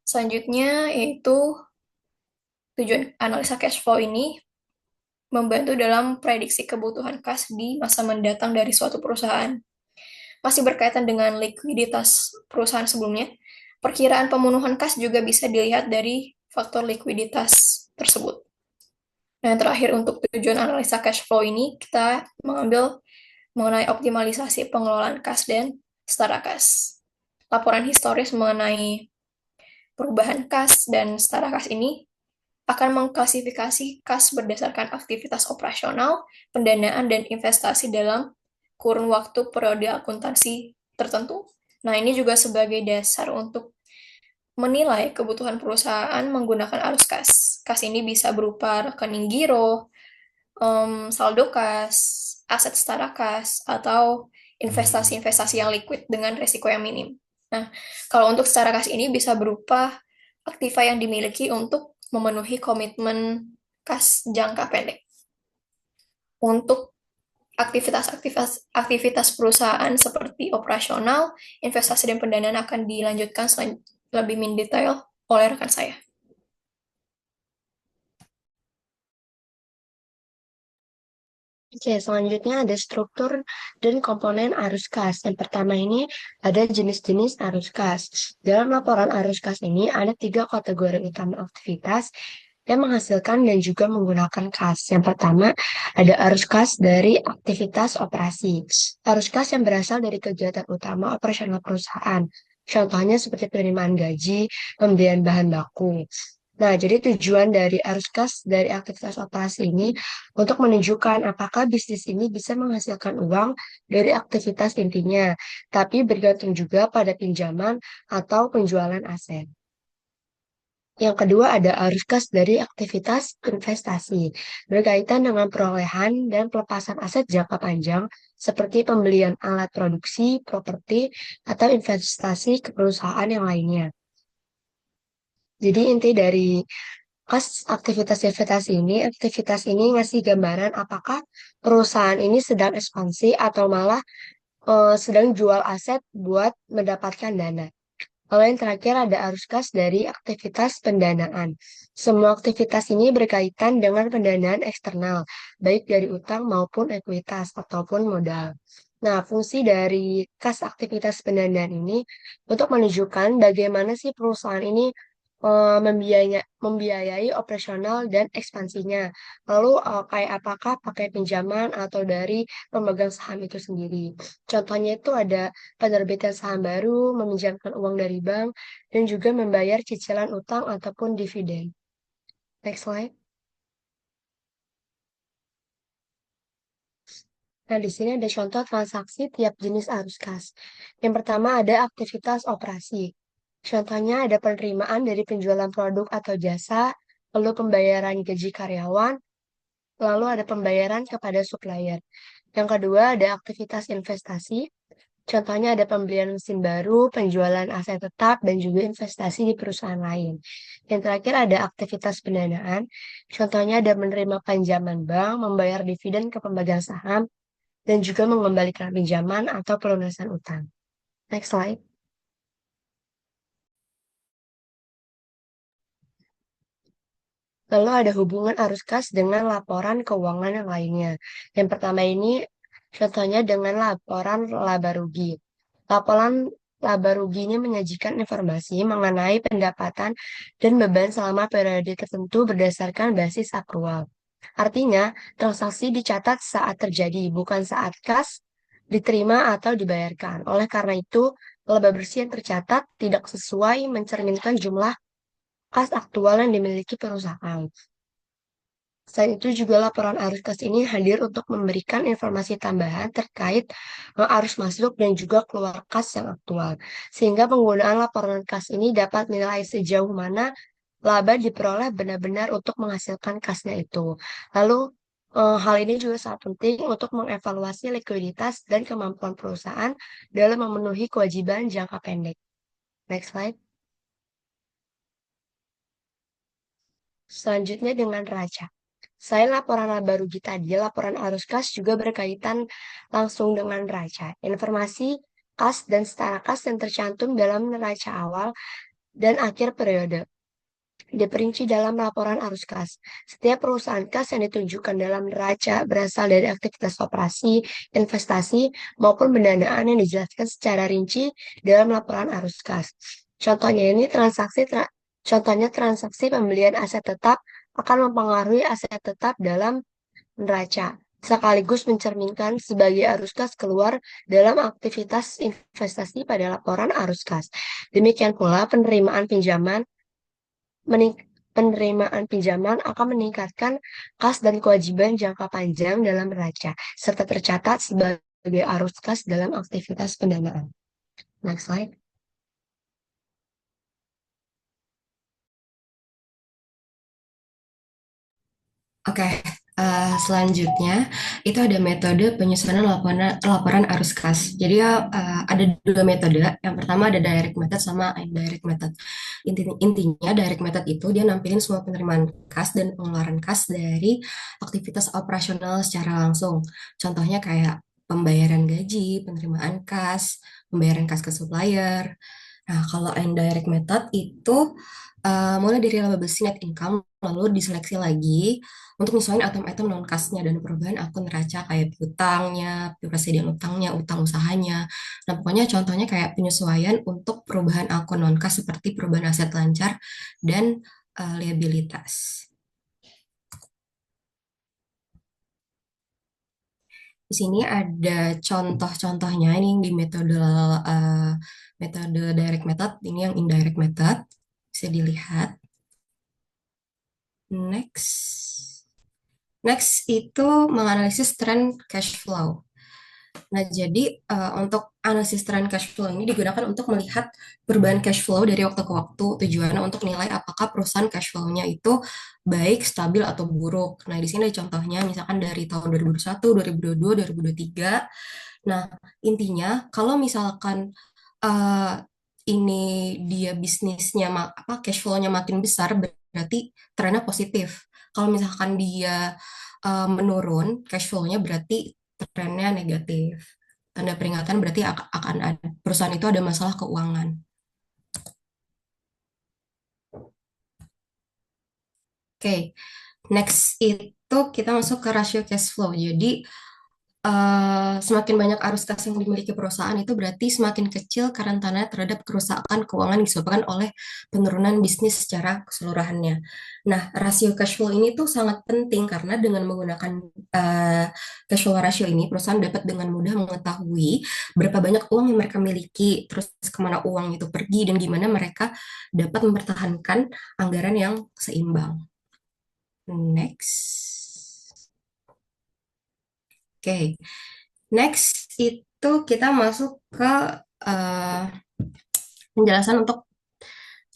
Selanjutnya yaitu tujuan analisa cash flow ini membantu dalam prediksi kebutuhan kas di masa mendatang dari suatu perusahaan. Masih berkaitan dengan likuiditas perusahaan sebelumnya, perkiraan pemenuhan kas juga bisa dilihat dari faktor likuiditas tersebut. Nah, yang terakhir untuk tujuan analisa cash flow ini, kita mengambil mengenai optimalisasi pengelolaan kas dan setara kas. Laporan historis mengenai perubahan kas dan setara kas ini akan mengklasifikasi kas berdasarkan aktivitas operasional, pendanaan, dan investasi dalam kurun waktu periode akuntansi tertentu. Nah, ini juga sebagai dasar untuk menilai kebutuhan perusahaan menggunakan arus kas. Kas ini bisa berupa rekening giro, saldo kas, aset setara kas, atau investasi-investasi yang liquid dengan risiko yang minim. Nah, kalau untuk setara kas ini bisa berupa aktiva yang dimiliki untuk memenuhi komitmen kas jangka pendek. Untuk aktivitas perusahaan seperti operasional, investasi, dan pendanaan akan dilanjutkan lebih mendetail oleh rekan saya. Oke, selanjutnya ada struktur dan komponen arus kas. Yang pertama ini ada jenis-jenis arus kas. Dalam laporan arus kas ini ada 3 kategori utama aktivitas yang menghasilkan dan juga menggunakan kas. Yang pertama ada arus kas dari aktivitas operasi. Arus kas yang berasal dari kegiatan utama operasional perusahaan. Contohnya seperti penerimaan gaji, pembelian bahan baku. Nah, jadi tujuan dari arus kas dari aktivitas operasi ini untuk menunjukkan apakah bisnis ini bisa menghasilkan uang dari aktivitas intinya, tapi bergantung juga pada pinjaman atau penjualan aset. Yang kedua ada arus kas dari aktivitas investasi, berkaitan dengan perolehan dan pelepasan aset jangka panjang seperti pembelian alat produksi, properti, atau investasi ke perusahaan yang lainnya. Jadi inti dari kas aktivitas aktivitas ini ngasih gambaran apakah perusahaan ini sedang ekspansi atau malah sedang jual aset buat mendapatkan dana. Kalau yang terakhir ada arus kas dari aktivitas pendanaan. Semua aktivitas ini berkaitan dengan pendanaan eksternal, baik dari utang maupun ekuitas ataupun modal. Nah, fungsi dari kas aktivitas pendanaan ini untuk menunjukkan bagaimana sih perusahaan ini membiayai operasional dan ekspansinya. Lalu kayak apakah pakai pinjaman atau dari pemegang saham itu sendiri. Contohnya itu ada penerbitan saham baru, meminjamkan uang dari bank, dan juga membayar cicilan utang ataupun dividen. Next slide. Nah, di sini ada contoh transaksi tiap jenis arus kas. Yang pertama ada aktivitas operasi. Contohnya ada penerimaan dari penjualan produk atau jasa, lalu pembayaran gaji karyawan, lalu ada pembayaran kepada supplier. Yang kedua ada aktivitas investasi. Contohnya ada pembelian mesin baru, penjualan aset tetap, dan juga investasi di perusahaan lain. Yang terakhir ada aktivitas pendanaan. Contohnya ada menerima pinjaman bank, membayar dividen ke pemegang saham, dan juga mengembalikan pinjaman atau pelunasan utang. Next slide. Lalu ada hubungan arus kas dengan laporan keuangan yang lainnya. Yang pertama ini contohnya dengan laporan laba rugi. Laporan laba rugi ini menyajikan informasi mengenai pendapatan dan beban selama periode tertentu berdasarkan basis akrual. Artinya, transaksi dicatat saat terjadi, bukan saat kas diterima atau dibayarkan. Oleh karena itu, laba bersih yang tercatat tidak sesuai mencerminkan jumlah kas aktual yang dimiliki perusahaan. Selain itu juga laporan arus kas ini hadir untuk memberikan informasi tambahan terkait arus masuk dan juga keluar kas yang aktual. Sehingga penggunaan laporan kas ini dapat menilai sejauh mana laba diperoleh benar-benar untuk menghasilkan kasnya itu. Lalu hal ini juga sangat penting untuk mengevaluasi likuiditas dan kemampuan perusahaan dalam memenuhi kewajiban jangka pendek. Next slide. Selanjutnya dengan neraca. Selain laporan laba rugi tadi, laporan arus kas juga berkaitan langsung dengan neraca. Informasi kas dan setara kas yang tercantum dalam neraca awal dan akhir periode diperinci dalam laporan arus kas. Setiap perusahaan kas yang ditunjukkan dalam neraca berasal dari aktivitas operasi, investasi, maupun pendanaan yang dijelaskan secara rinci dalam laporan arus kas. Contohnya transaksi pembelian aset tetap akan mempengaruhi aset tetap dalam neraca, sekaligus mencerminkan sebagai arus kas keluar dalam aktivitas investasi pada laporan arus kas. Demikian pula penerimaan pinjaman akan meningkatkan kas dan kewajiban jangka panjang dalam neraca, serta tercatat sebagai arus kas dalam aktivitas pendanaan. Next slide. Oke, selanjutnya itu ada metode penyusunan laporan arus kas. Jadi ada 2 metode. Yang pertama ada direct method sama indirect method. Intinya direct method itu dia nampilin semua penerimaan kas dan pengeluaran kas dari aktivitas operasional secara langsung. Contohnya kayak pembayaran gaji, penerimaan kas, pembayaran kas ke supplier, Nah, kalau indirect method itu mulai dari laba bersih net income, lalu diseleksi lagi untuk nyesuaiin item-item non-kasnya dan perubahan akun neraca kayak piutangnya, presiden utangnya, utang usahanya. Nah, pokoknya contohnya kayak penyesuaian untuk perubahan akun non-kas seperti perubahan aset lancar dan liabilitas. Di sini ada contoh-contohnya ini yang di metode direct method, ini yang indirect method. Bisa dilihat. Next. Next itu menganalisis tren cash flow. Nah, jadi untuk analisis tren cash flow ini digunakan untuk melihat perubahan cash flow dari waktu ke waktu, tujuannya untuk nilai apakah perusahaan cash flow-nya itu baik, stabil, atau buruk. Nah, di sini ada contohnya, misalkan dari tahun 2021, 2022, 2023. Nah, intinya kalau misalkan eh, ini dia bisnisnya cash flow-nya makin besar, berarti trennya positif. Kalau misalkan dia menurun, cash flow-nya berarti trennya negatif. Tanda peringatan berarti akan ada perusahaan itu ada masalah keuangan. Oke, next itu kita masuk ke rasio cash flow. Jadi semakin banyak arus kas yang dimiliki perusahaan itu berarti semakin kecil kerentanan terhadap kerusakan keuangan disebabkan oleh penurunan bisnis secara keseluruhannya. Nah, rasio cash flow ini tuh sangat penting karena dengan menggunakan cash flow ratio ini, perusahaan dapat dengan mudah mengetahui berapa banyak uang yang mereka miliki, terus kemana uang itu pergi, dan gimana mereka dapat mempertahankan anggaran yang seimbang. Next. Oke, next itu kita masuk ke penjelasan untuk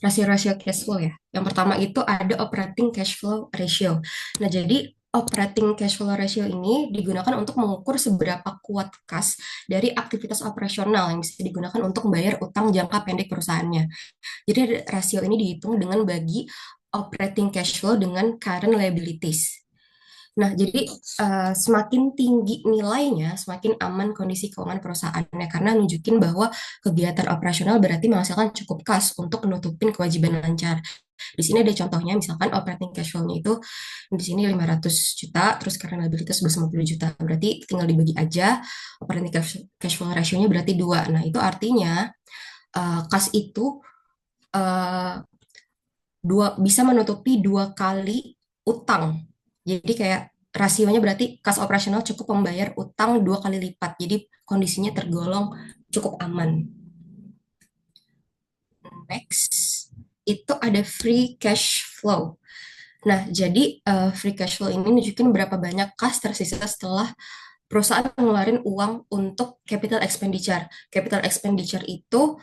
rasio-rasio cash flow ya. Yang pertama itu ada operating cash flow ratio. Nah, jadi operating cash flow ratio ini digunakan untuk mengukur seberapa kuat kas dari aktivitas operasional yang bisa digunakan untuk membayar utang jangka pendek perusahaannya. Jadi rasio ini dihitung dengan bagi operating cash flow dengan current liabilities. Nah, jadi semakin tinggi nilainya, semakin aman kondisi keuangan perusahaannya karena nunjukin bahwa kegiatan operasional berarti menghasilkan cukup kas untuk menutupin kewajiban lancar. Di sini ada contohnya, misalkan operating cash flow-nya itu di sini 500 juta, terus karena liabilitas 250 juta. Berarti tinggal dibagi aja, operating cash flow ratio-nya berarti 2. Nah, itu artinya kas itu uh, bisa menutupi 2 kali utang. Jadi kayak rasionya berarti kas operasional cukup membayar utang 2 kali lipat. Jadi kondisinya tergolong cukup aman. Next, itu ada free cash flow. Nah, jadi free cash flow ini nunjukin berapa banyak kas tersisa setelah perusahaan ngeluarin uang untuk capital expenditure. Capital expenditure itu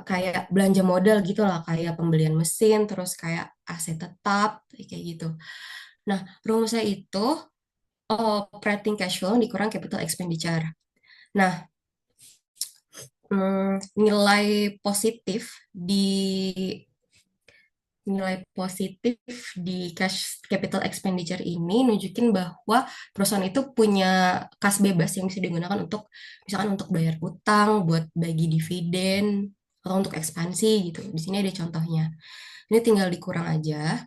kayak belanja modal gitu lah, kayak pembelian mesin, terus kayak aset tetap, kayak gitu. Nah, rumusnya itu operating cash flow dikurang capital expenditure. Nah, nilai positif cash capital expenditure ini nunjukin bahwa perusahaan itu punya kas bebas yang bisa digunakan untuk misalkan untuk bayar utang, buat bagi dividen, atau untuk ekspansi gitu. Di sini ada contohnya. Ini tinggal dikurang aja.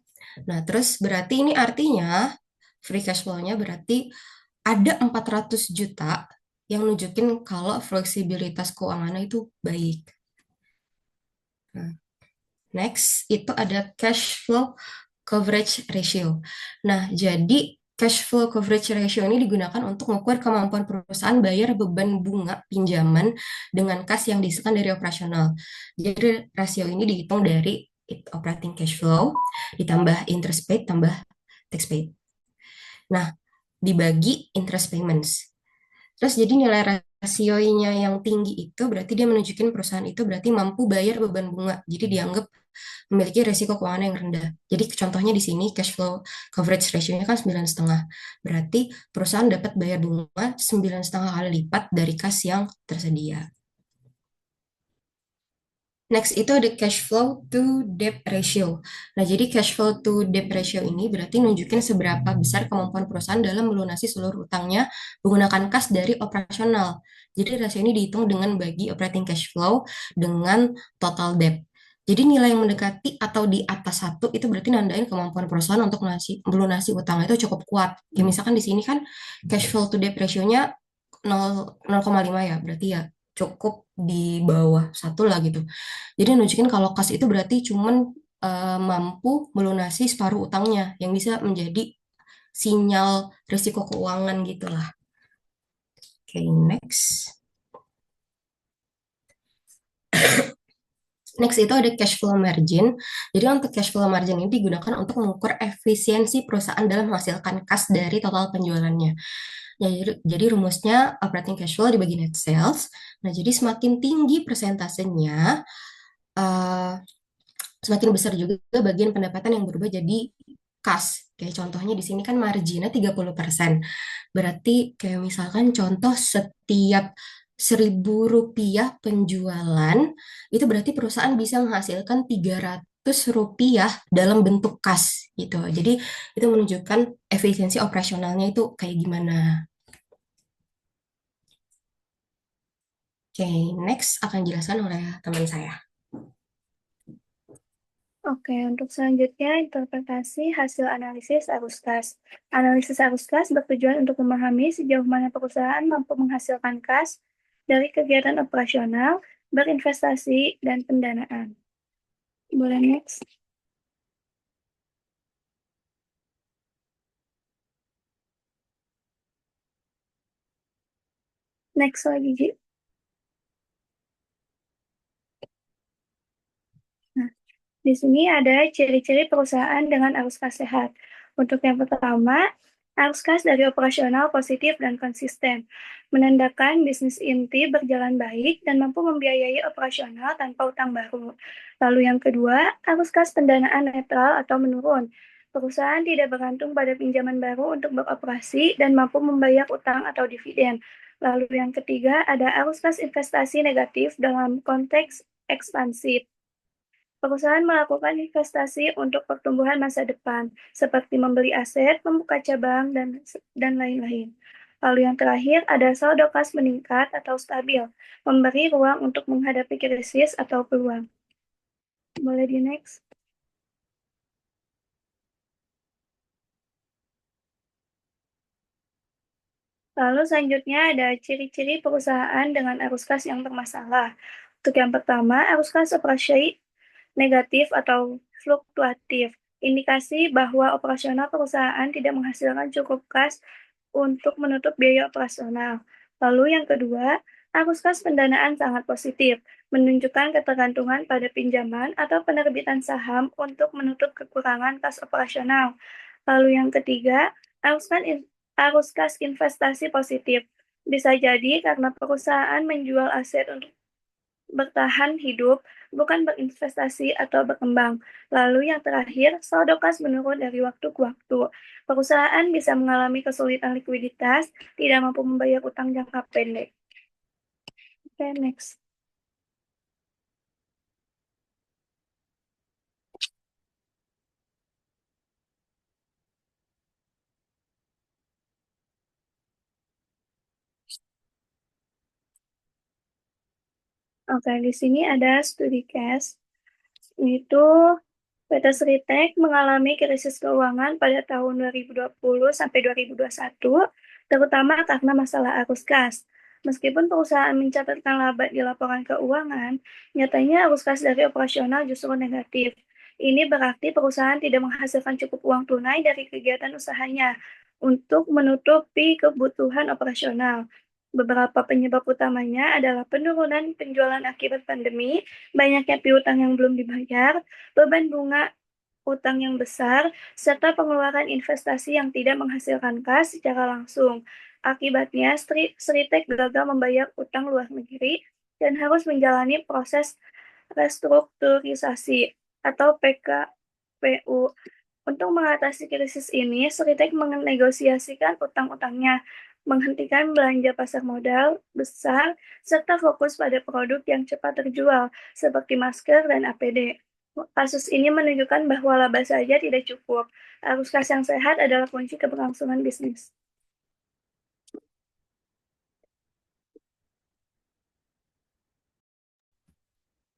Nah, terus berarti ini artinya free cash flow-nya berarti ada 400 juta yang nunjukin kalau fleksibilitas keuangannya itu baik. Nah, next, itu ada cash flow coverage ratio. Nah, jadi cash flow coverage ratio ini digunakan untuk mengukur kemampuan perusahaan bayar beban bunga pinjaman dengan kas yang dihasilkan dari operasional. Jadi rasio ini dihitung dari operating cash flow ditambah interest paid tambah tax paid. Nah, dibagi interest payments. Terus jadi nilai rasionya yang tinggi itu berarti dia menunjukkan perusahaan itu berarti mampu bayar beban bunga. Jadi dianggap memiliki resiko keuangan yang rendah. Jadi contohnya di sini cash flow coverage ratio-nya kan 9,5. Berarti perusahaan dapat bayar bunga 9,5 kali lipat dari kas yang tersedia. Next itu ada cash flow to debt ratio. Nah, jadi cash flow to debt ratio ini berarti nunjukin seberapa besar kemampuan perusahaan dalam melunasi seluruh utangnya menggunakan kas dari operasional. Jadi rasio ini dihitung dengan bagi operating cash flow dengan total debt. Jadi nilai yang mendekati atau di atas satu itu berarti nandain kemampuan perusahaan untuk melunasi utang itu cukup kuat. Ya misalkan di sini kan cash flow to debt ratio-nya 0,5 ya, berarti ya cukup di bawah satu lah gitu. Jadi nunjukin kalau kas itu berarti cuman mampu melunasi separuh utangnya yang bisa menjadi sinyal risiko keuangan gitu lah. Oke, next. Next itu ada cash flow margin. Jadi untuk cash flow margin ini digunakan untuk mengukur efisiensi perusahaan dalam menghasilkan kas dari total penjualannya. Ya, jadi rumusnya operating cash flow dibagi net sales. Nah, jadi semakin tinggi persentasenya, eh, semakin besar juga bagian pendapatan yang berubah jadi kas. Kayak contohnya di sini kan marginnya 30%. Berarti kayak misalkan contoh setiap Rp1.000 penjualan, itu berarti perusahaan bisa menghasilkan Rp300 dalam bentuk kas gitu. Jadi itu menunjukkan efisiensi operasionalnya itu kayak gimana. Oke, next akan dijelaskan oleh teman saya. Oke, untuk selanjutnya interpretasi hasil analisis arus kas. Analisis arus kas bertujuan untuk memahami sejauh mana perusahaan mampu menghasilkan kas dari kegiatan operasional, berinvestasi, dan pendanaan. Boleh next? Next lagi, Ji. Nah, di sini ada ciri-ciri perusahaan dengan arus kas sehat. Untuk yang pertama, arus kas dari operasional positif dan konsisten, menandakan bisnis inti berjalan baik dan mampu membiayai operasional tanpa utang baru. Lalu yang kedua, arus kas pendanaan netral atau menurun. Perusahaan tidak bergantung pada pinjaman baru untuk beroperasi dan mampu membayar utang atau dividen. Lalu yang ketiga, ada arus kas investasi negatif dalam konteks ekspansif. Perusahaan melakukan investasi untuk pertumbuhan masa depan, seperti membeli aset, membuka cabang, dan lain-lain. Lalu yang terakhir ada saldo kas meningkat atau stabil, memberi ruang untuk menghadapi krisis atau peluang. Boleh di next? Lalu selanjutnya ada ciri-ciri perusahaan dengan arus kas yang bermasalah. Untuk yang pertama, arus kas operasi negatif atau fluktuatif. Indikasi bahwa operasional perusahaan tidak menghasilkan cukup kas untuk menutup biaya operasional. Lalu yang kedua, arus kas pendanaan sangat positif, menunjukkan ketergantungan pada pinjaman atau penerbitan saham untuk menutup kekurangan kas operasional. Lalu yang ketiga, arus kas investasi positif. Bisa jadi karena perusahaan menjual aset untuk bertahan hidup, bukan berinvestasi atau berkembang. Lalu yang terakhir, saldo kas menurun dari waktu ke waktu. Perusahaan bisa mengalami kesulitan likuiditas, tidak mampu membayar utang jangka pendek. Oke, next. Oke, di sini ada studi case. Itu PT Sritek mengalami krisis keuangan pada tahun 2020 sampai 2021, terutama karena masalah arus kas. Meskipun perusahaan mencatatkan laba di laporan keuangan, nyatanya arus kas dari operasional justru negatif. Ini berarti perusahaan tidak menghasilkan cukup uang tunai dari kegiatan usahanya untuk menutupi kebutuhan operasional. Beberapa penyebab utamanya adalah penurunan penjualan akibat pandemi, banyaknya piutang yang belum dibayar, beban bunga utang yang besar, serta pengeluaran investasi yang tidak menghasilkan kas secara langsung. Akibatnya, Sritek gagal membayar utang luar negeri dan harus menjalani proses restrukturisasi atau PKPU. Untuk mengatasi krisis ini, Sritek menegosiasikan utang-utangnya, menghentikan belanja pasar modal besar, serta fokus pada produk yang cepat terjual, seperti masker dan APD. Kasus ini menunjukkan bahwa laba saja tidak cukup. Arus kas yang sehat adalah kunci keberlangsungan bisnis.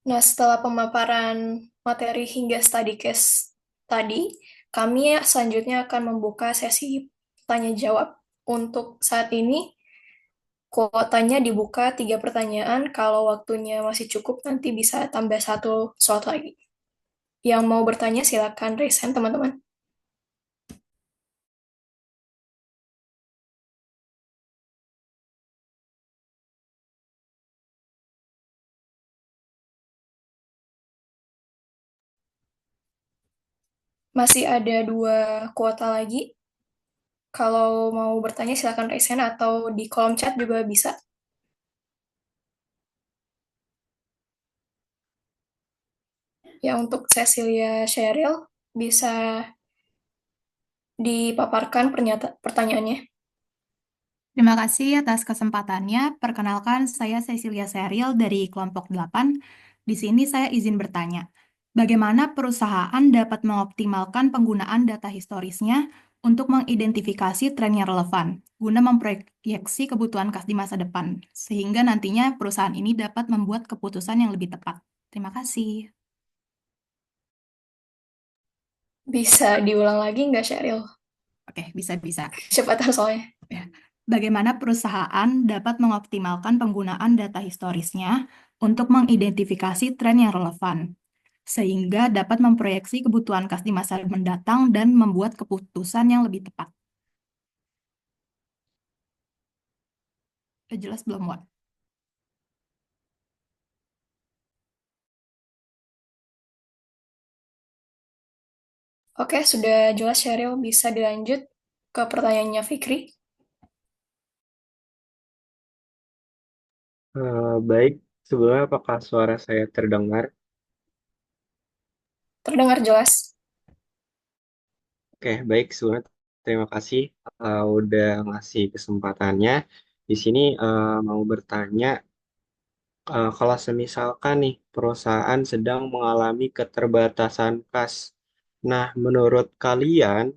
Nah, setelah pemaparan materi hingga study case tadi, kami selanjutnya akan membuka sesi tanya jawab. Untuk saat ini, kuotanya dibuka 3 pertanyaan. Kalau waktunya masih cukup, nanti bisa tambah satu slot lagi. Yang mau bertanya, silakan raise hand, teman-teman. Masih ada 2 kuota lagi. Kalau mau bertanya, silakan raise hand atau di kolom chat juga bisa. Ya, untuk Cecilia Sheryl, bisa dipaparkan pertanyaannya. Terima kasih atas kesempatannya. Perkenalkan, saya Cecilia Serial dari kelompok 8. Di sini saya izin bertanya, bagaimana perusahaan dapat mengoptimalkan penggunaan data historisnya untuk mengidentifikasi tren yang relevan, guna memproyeksi kebutuhan kas di masa depan, sehingga nantinya perusahaan ini dapat membuat keputusan yang lebih tepat. Terima kasih. Bisa diulang lagi nggak, Sheryl? Oke, bisa-bisa. Cepatan soalnya. Ya. Bagaimana perusahaan dapat mengoptimalkan penggunaan data historisnya untuk mengidentifikasi tren yang relevan, sehingga dapat memproyeksi kebutuhan kas di masa mendatang dan membuat keputusan yang lebih tepat. Udah jelas belum, Wak? Oke, sudah jelas, Sheryl. Bisa dilanjut ke pertanyaannya Fikri. Baik, sebelumnya apakah suara saya terdengar? Terdengar jelas. Oke, baik, sebelumnya terima kasih udah ngasih kesempatannya. Di sini mau bertanya, kalau semisalkan nih perusahaan sedang mengalami keterbatasan kas, nah menurut kalian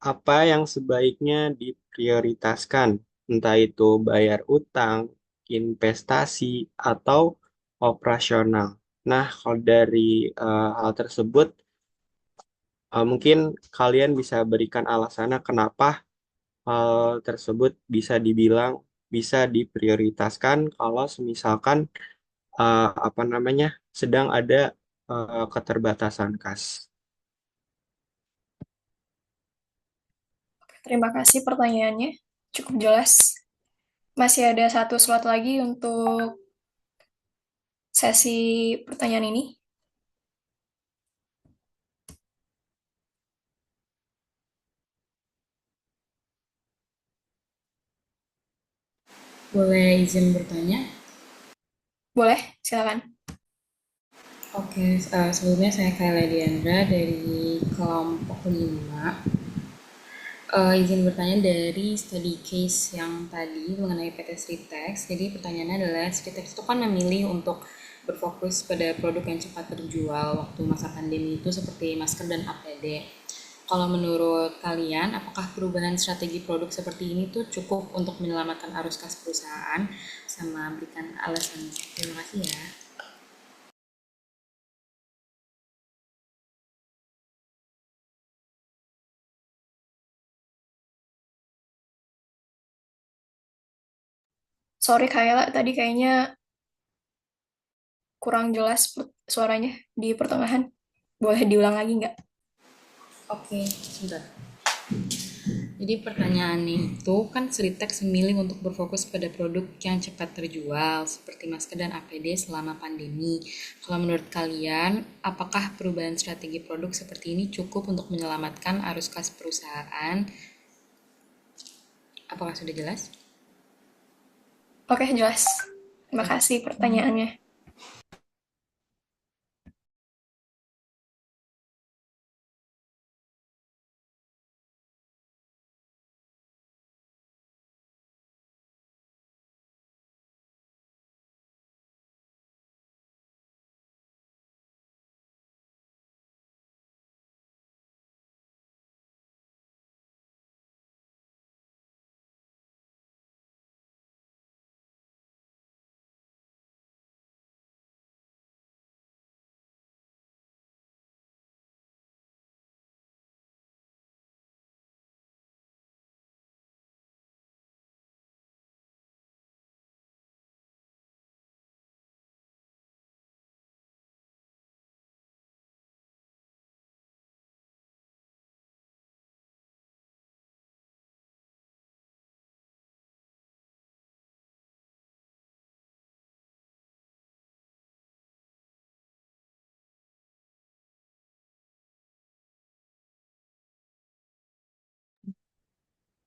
apa yang sebaiknya diprioritaskan? Entah itu bayar utang, investasi, atau operasional. Nah, kalau dari hal tersebut, mungkin kalian bisa berikan alasannya kenapa hal tersebut bisa dibilang bisa diprioritaskan kalau misalkan apa namanya sedang ada keterbatasan kas. Terima kasih pertanyaannya. Cukup jelas. Masih ada satu slot lagi untuk sesi pertanyaan ini. Boleh izin bertanya? Boleh, silakan. Oke, sebelumnya saya Kayla Diandra dari kelompok 5. Izin bertanya dari study case yang tadi mengenai PT Sritex. Jadi pertanyaannya adalah Sritex itu kan memilih untuk berfokus pada produk yang cepat terjual waktu masa pandemi itu seperti masker dan APD. Kalau menurut kalian, apakah perubahan strategi produk seperti ini tuh cukup untuk menyelamatkan arus kas perusahaan? Sama berikan alasan. Terima kasih ya. Sorry Kayla, tadi kayaknya kurang jelas suaranya di pertengahan. Boleh diulang lagi nggak? Oke, sudah. Jadi pertanyaannya itu kan Sritex memilih untuk berfokus pada produk yang cepat terjual seperti masker dan APD selama pandemi. Kalau menurut kalian, apakah perubahan strategi produk seperti ini cukup untuk menyelamatkan arus kas perusahaan? Apakah sudah jelas? Oke, jelas. Terima kasih pertanyaannya.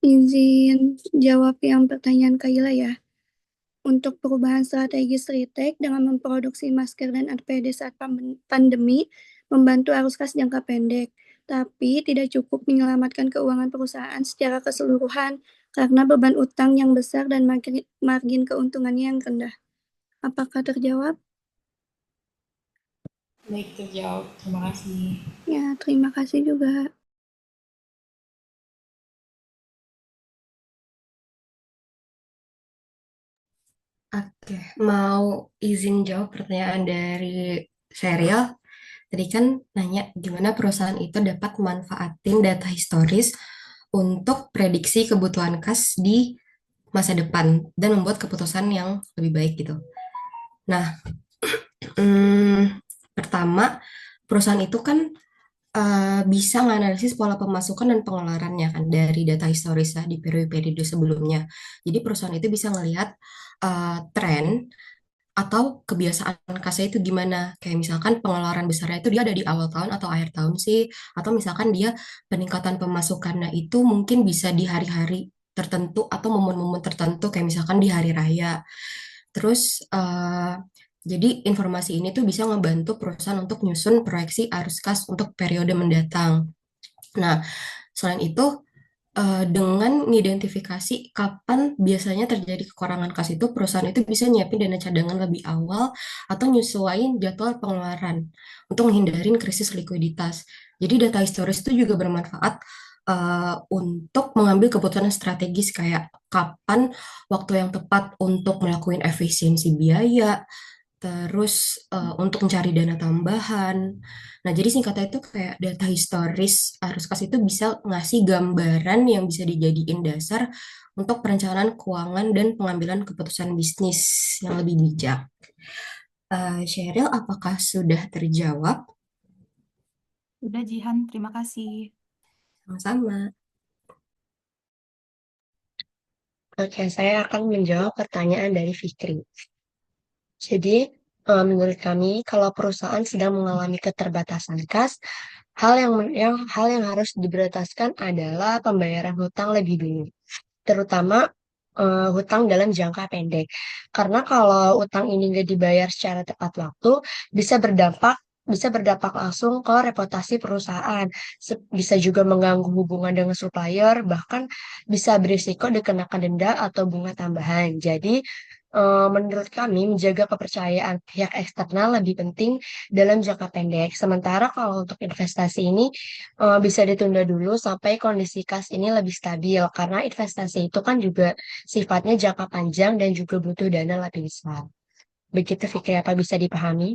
Izin jawab yang pertanyaan Kayla ya. Untuk perubahan strategi Sritek dengan memproduksi masker dan APD saat pandemi membantu arus kas jangka pendek, tapi tidak cukup menyelamatkan keuangan perusahaan secara keseluruhan karena beban utang yang besar dan margin keuntungannya yang rendah. Apakah terjawab? Baik, terjawab. Terima kasih. Ya, terima kasih juga. Oke, mau izin jawab pertanyaan dari Serial. Tadi kan nanya gimana perusahaan itu dapat manfaatin data historis untuk prediksi kebutuhan kas di masa depan dan membuat keputusan yang lebih baik gitu. Nah, pertama perusahaan itu kan bisa menganalisis pola pemasukan dan pengeluarannya kan dari data historis ya, di periode-periode sebelumnya. Jadi perusahaan itu bisa ngelihat tren atau kebiasaan kasnya itu gimana. Kayak misalkan pengeluaran besarnya itu dia ada di awal tahun atau akhir tahun sih. Atau misalkan dia peningkatan pemasukannya itu mungkin bisa di hari-hari tertentu atau momen-momen tertentu kayak misalkan di hari raya. Terus jadi informasi ini tuh bisa ngebantu perusahaan untuk nyusun proyeksi arus kas untuk periode mendatang. Nah, selain itu dengan mengidentifikasi kapan biasanya terjadi kekurangan kas itu, perusahaan itu bisa nyiapin dana cadangan lebih awal atau nyesuaiin jadwal pengeluaran untuk menghindarin krisis likuiditas. Jadi data historis itu juga bermanfaat untuk mengambil keputusan strategis kayak kapan waktu yang tepat untuk melakukan efisiensi biaya, terus untuk mencari dana tambahan. Nah, jadi singkatnya itu kayak data historis arus kas itu bisa ngasih gambaran yang bisa dijadiin dasar untuk perencanaan keuangan dan pengambilan keputusan bisnis yang lebih bijak. Sheryl, apakah sudah terjawab? Udah, Jihan, terima kasih. Sama-sama. Oke, saya akan menjawab pertanyaan dari Fikri. Jadi, menurut kami, kalau perusahaan sedang mengalami keterbatasan kas, hal yang harus diprioritaskan adalah pembayaran hutang lebih dulu, terutama hutang dalam jangka pendek. Karena kalau hutang ini nggak dibayar secara tepat waktu, bisa berdampak bisa berdampak langsung ke reputasi perusahaan, bisa juga mengganggu hubungan dengan supplier, bahkan bisa berisiko dikenakan denda atau bunga tambahan. Jadi, menurut kami menjaga kepercayaan pihak eksternal lebih penting dalam jangka pendek. Sementara kalau untuk investasi ini bisa ditunda dulu sampai kondisi kas ini lebih stabil karena investasi itu kan juga sifatnya jangka panjang dan juga butuh dana lebih besar. Begitu Fikri, apa bisa dipahami?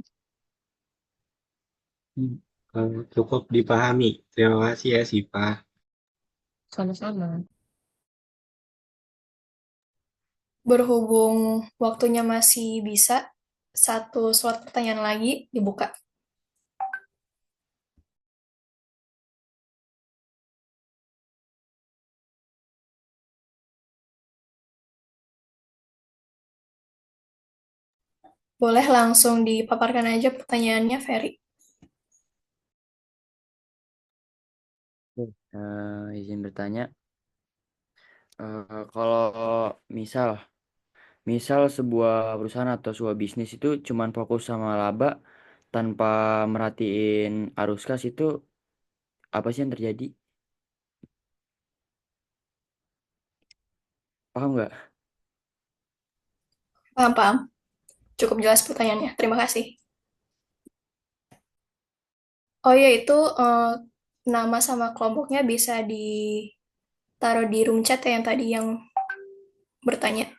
Cukup dipahami. Terima kasih ya, Sipa. Sama-sama. Berhubung waktunya masih bisa, satu slot pertanyaan lagi dibuka. Boleh langsung dipaparkan aja pertanyaannya, Ferry. Izin bertanya, kalau misal misal sebuah perusahaan atau sebuah bisnis itu cuman fokus sama laba tanpa merhatiin arus kas itu apa sih yang terjadi? Paham nggak? Paham? Cukup jelas pertanyaannya. Terima kasih. Oh ya, itu nama sama kelompoknya bisa ditaruh di room chat ya, yang tadi yang bertanya.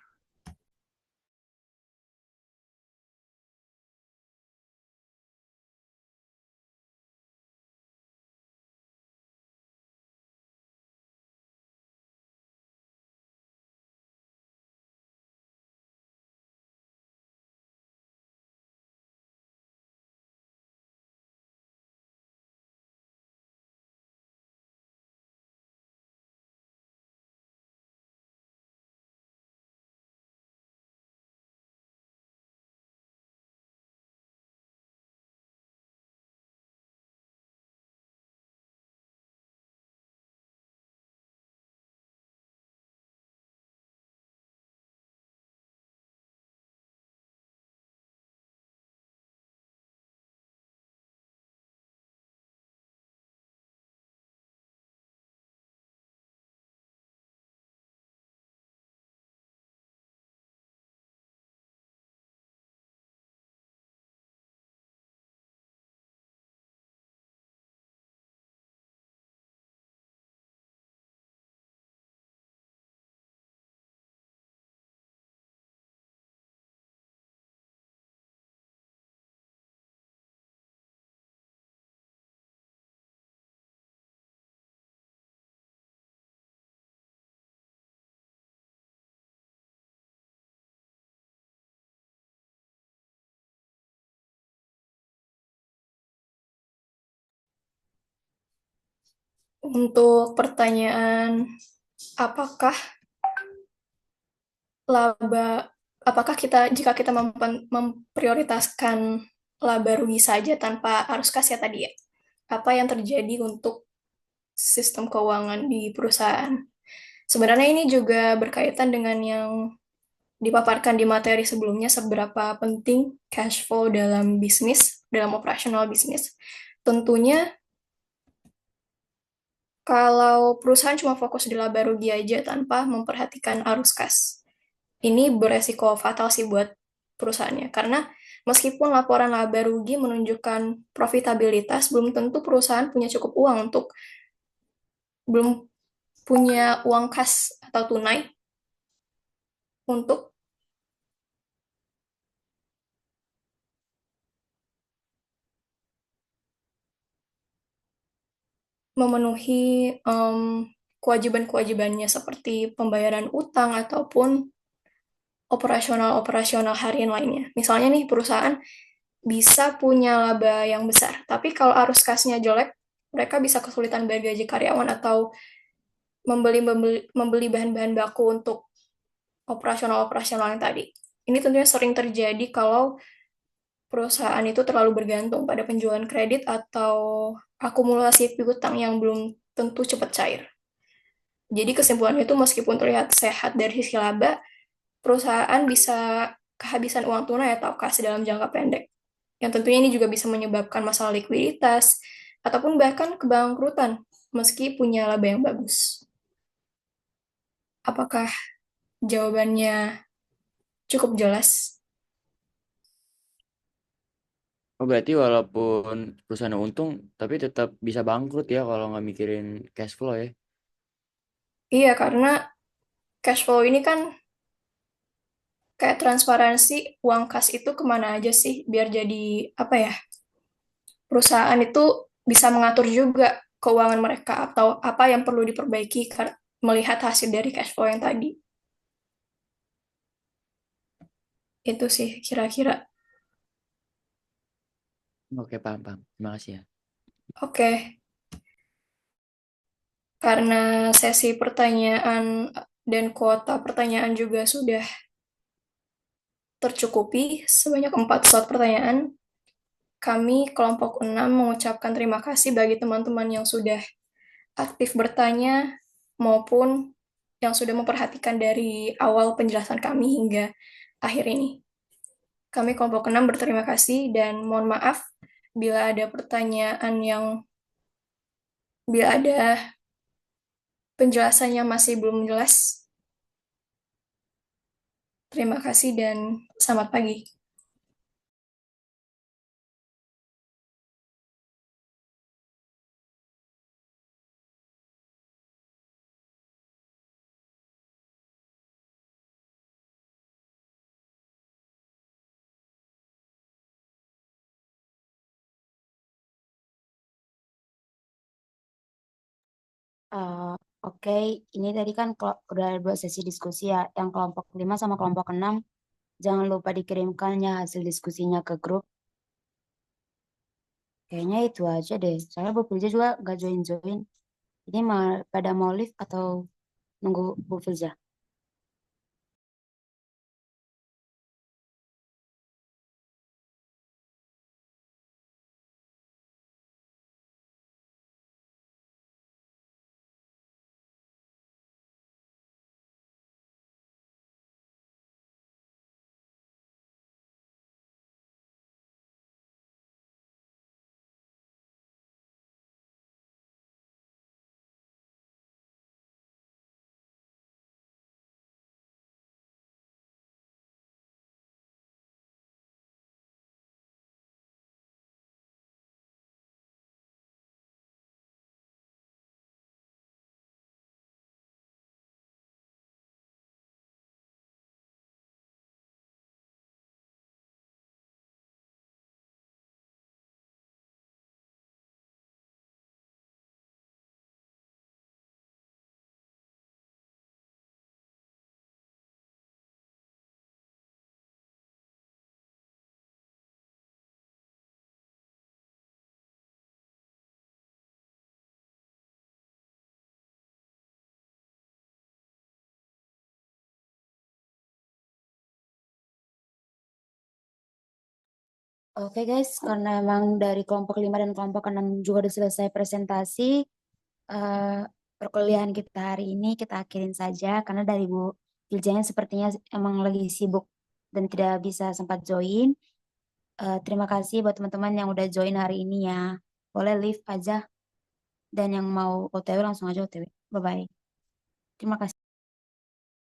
Untuk pertanyaan apakah laba apakah jika kita memprioritaskan laba rugi saja tanpa arus kas ya tadi ya, apa yang terjadi untuk sistem keuangan di perusahaan? Sebenarnya ini juga berkaitan dengan yang dipaparkan di materi sebelumnya, seberapa penting cash flow dalam bisnis, dalam operasional bisnis. Tentunya kalau perusahaan cuma fokus di laba rugi aja tanpa memperhatikan arus kas, ini beresiko fatal sih buat perusahaannya. Karena meskipun laporan laba rugi menunjukkan profitabilitas, belum tentu perusahaan punya cukup uang belum punya uang kas atau tunai untuk memenuhi kewajiban-kewajibannya seperti pembayaran utang ataupun operasional-operasional harian lainnya. Misalnya nih perusahaan bisa punya laba yang besar, tapi kalau arus kasnya jelek, mereka bisa kesulitan bayar gaji karyawan atau membeli bahan-bahan baku untuk operasional-operasional yang tadi. Ini tentunya sering terjadi kalau perusahaan itu terlalu bergantung pada penjualan kredit atau akumulasi piutang yang belum tentu cepat cair. Jadi kesimpulannya itu meskipun terlihat sehat dari sisi laba, perusahaan bisa kehabisan uang tunai atau kas dalam jangka pendek. Yang tentunya ini juga bisa menyebabkan masalah likuiditas ataupun bahkan kebangkrutan meski punya laba yang bagus. Apakah jawabannya cukup jelas? Oh, berarti walaupun perusahaan untung, tapi tetap bisa bangkrut ya kalau nggak mikirin cash flow ya. Iya, karena cash flow ini kan kayak transparansi uang kas itu kemana aja sih biar jadi apa ya, perusahaan itu bisa mengatur juga keuangan mereka atau apa yang perlu diperbaiki melihat hasil dari cash flow yang tadi. Itu sih kira-kira. Oke, paham, paham. Terima kasih ya. Oke, karena sesi pertanyaan dan kuota pertanyaan juga sudah tercukupi sebanyak 4 slot pertanyaan, kami kelompok 6 mengucapkan terima kasih bagi teman-teman yang sudah aktif bertanya maupun yang sudah memperhatikan dari awal penjelasan kami hingga akhir ini. Kami kelompok 6 berterima kasih dan mohon maaf bila ada pertanyaan bila ada penjelasannya masih belum jelas. Terima kasih dan selamat pagi. Eh, Oke, ini tadi kan udah ada 2 sesi diskusi ya, yang kelompok 5 sama kelompok 6. Jangan lupa dikirimkannya hasil diskusinya ke grup. Kayaknya itu aja deh, soalnya Bu Filza juga gak join-join. Ini pada mau live atau nunggu Bu Filza? Oke guys, karena emang dari kelompok 5 dan kelompok 6 juga udah selesai presentasi, eh, perkuliahan kita hari ini kita akhirin saja karena dari Bu Iljanya sepertinya emang lagi sibuk dan tidak bisa sempat join. Terima kasih buat teman-teman yang udah join hari ini ya. Boleh leave aja dan yang mau OTW langsung aja OTW. Bye-bye. Terima kasih.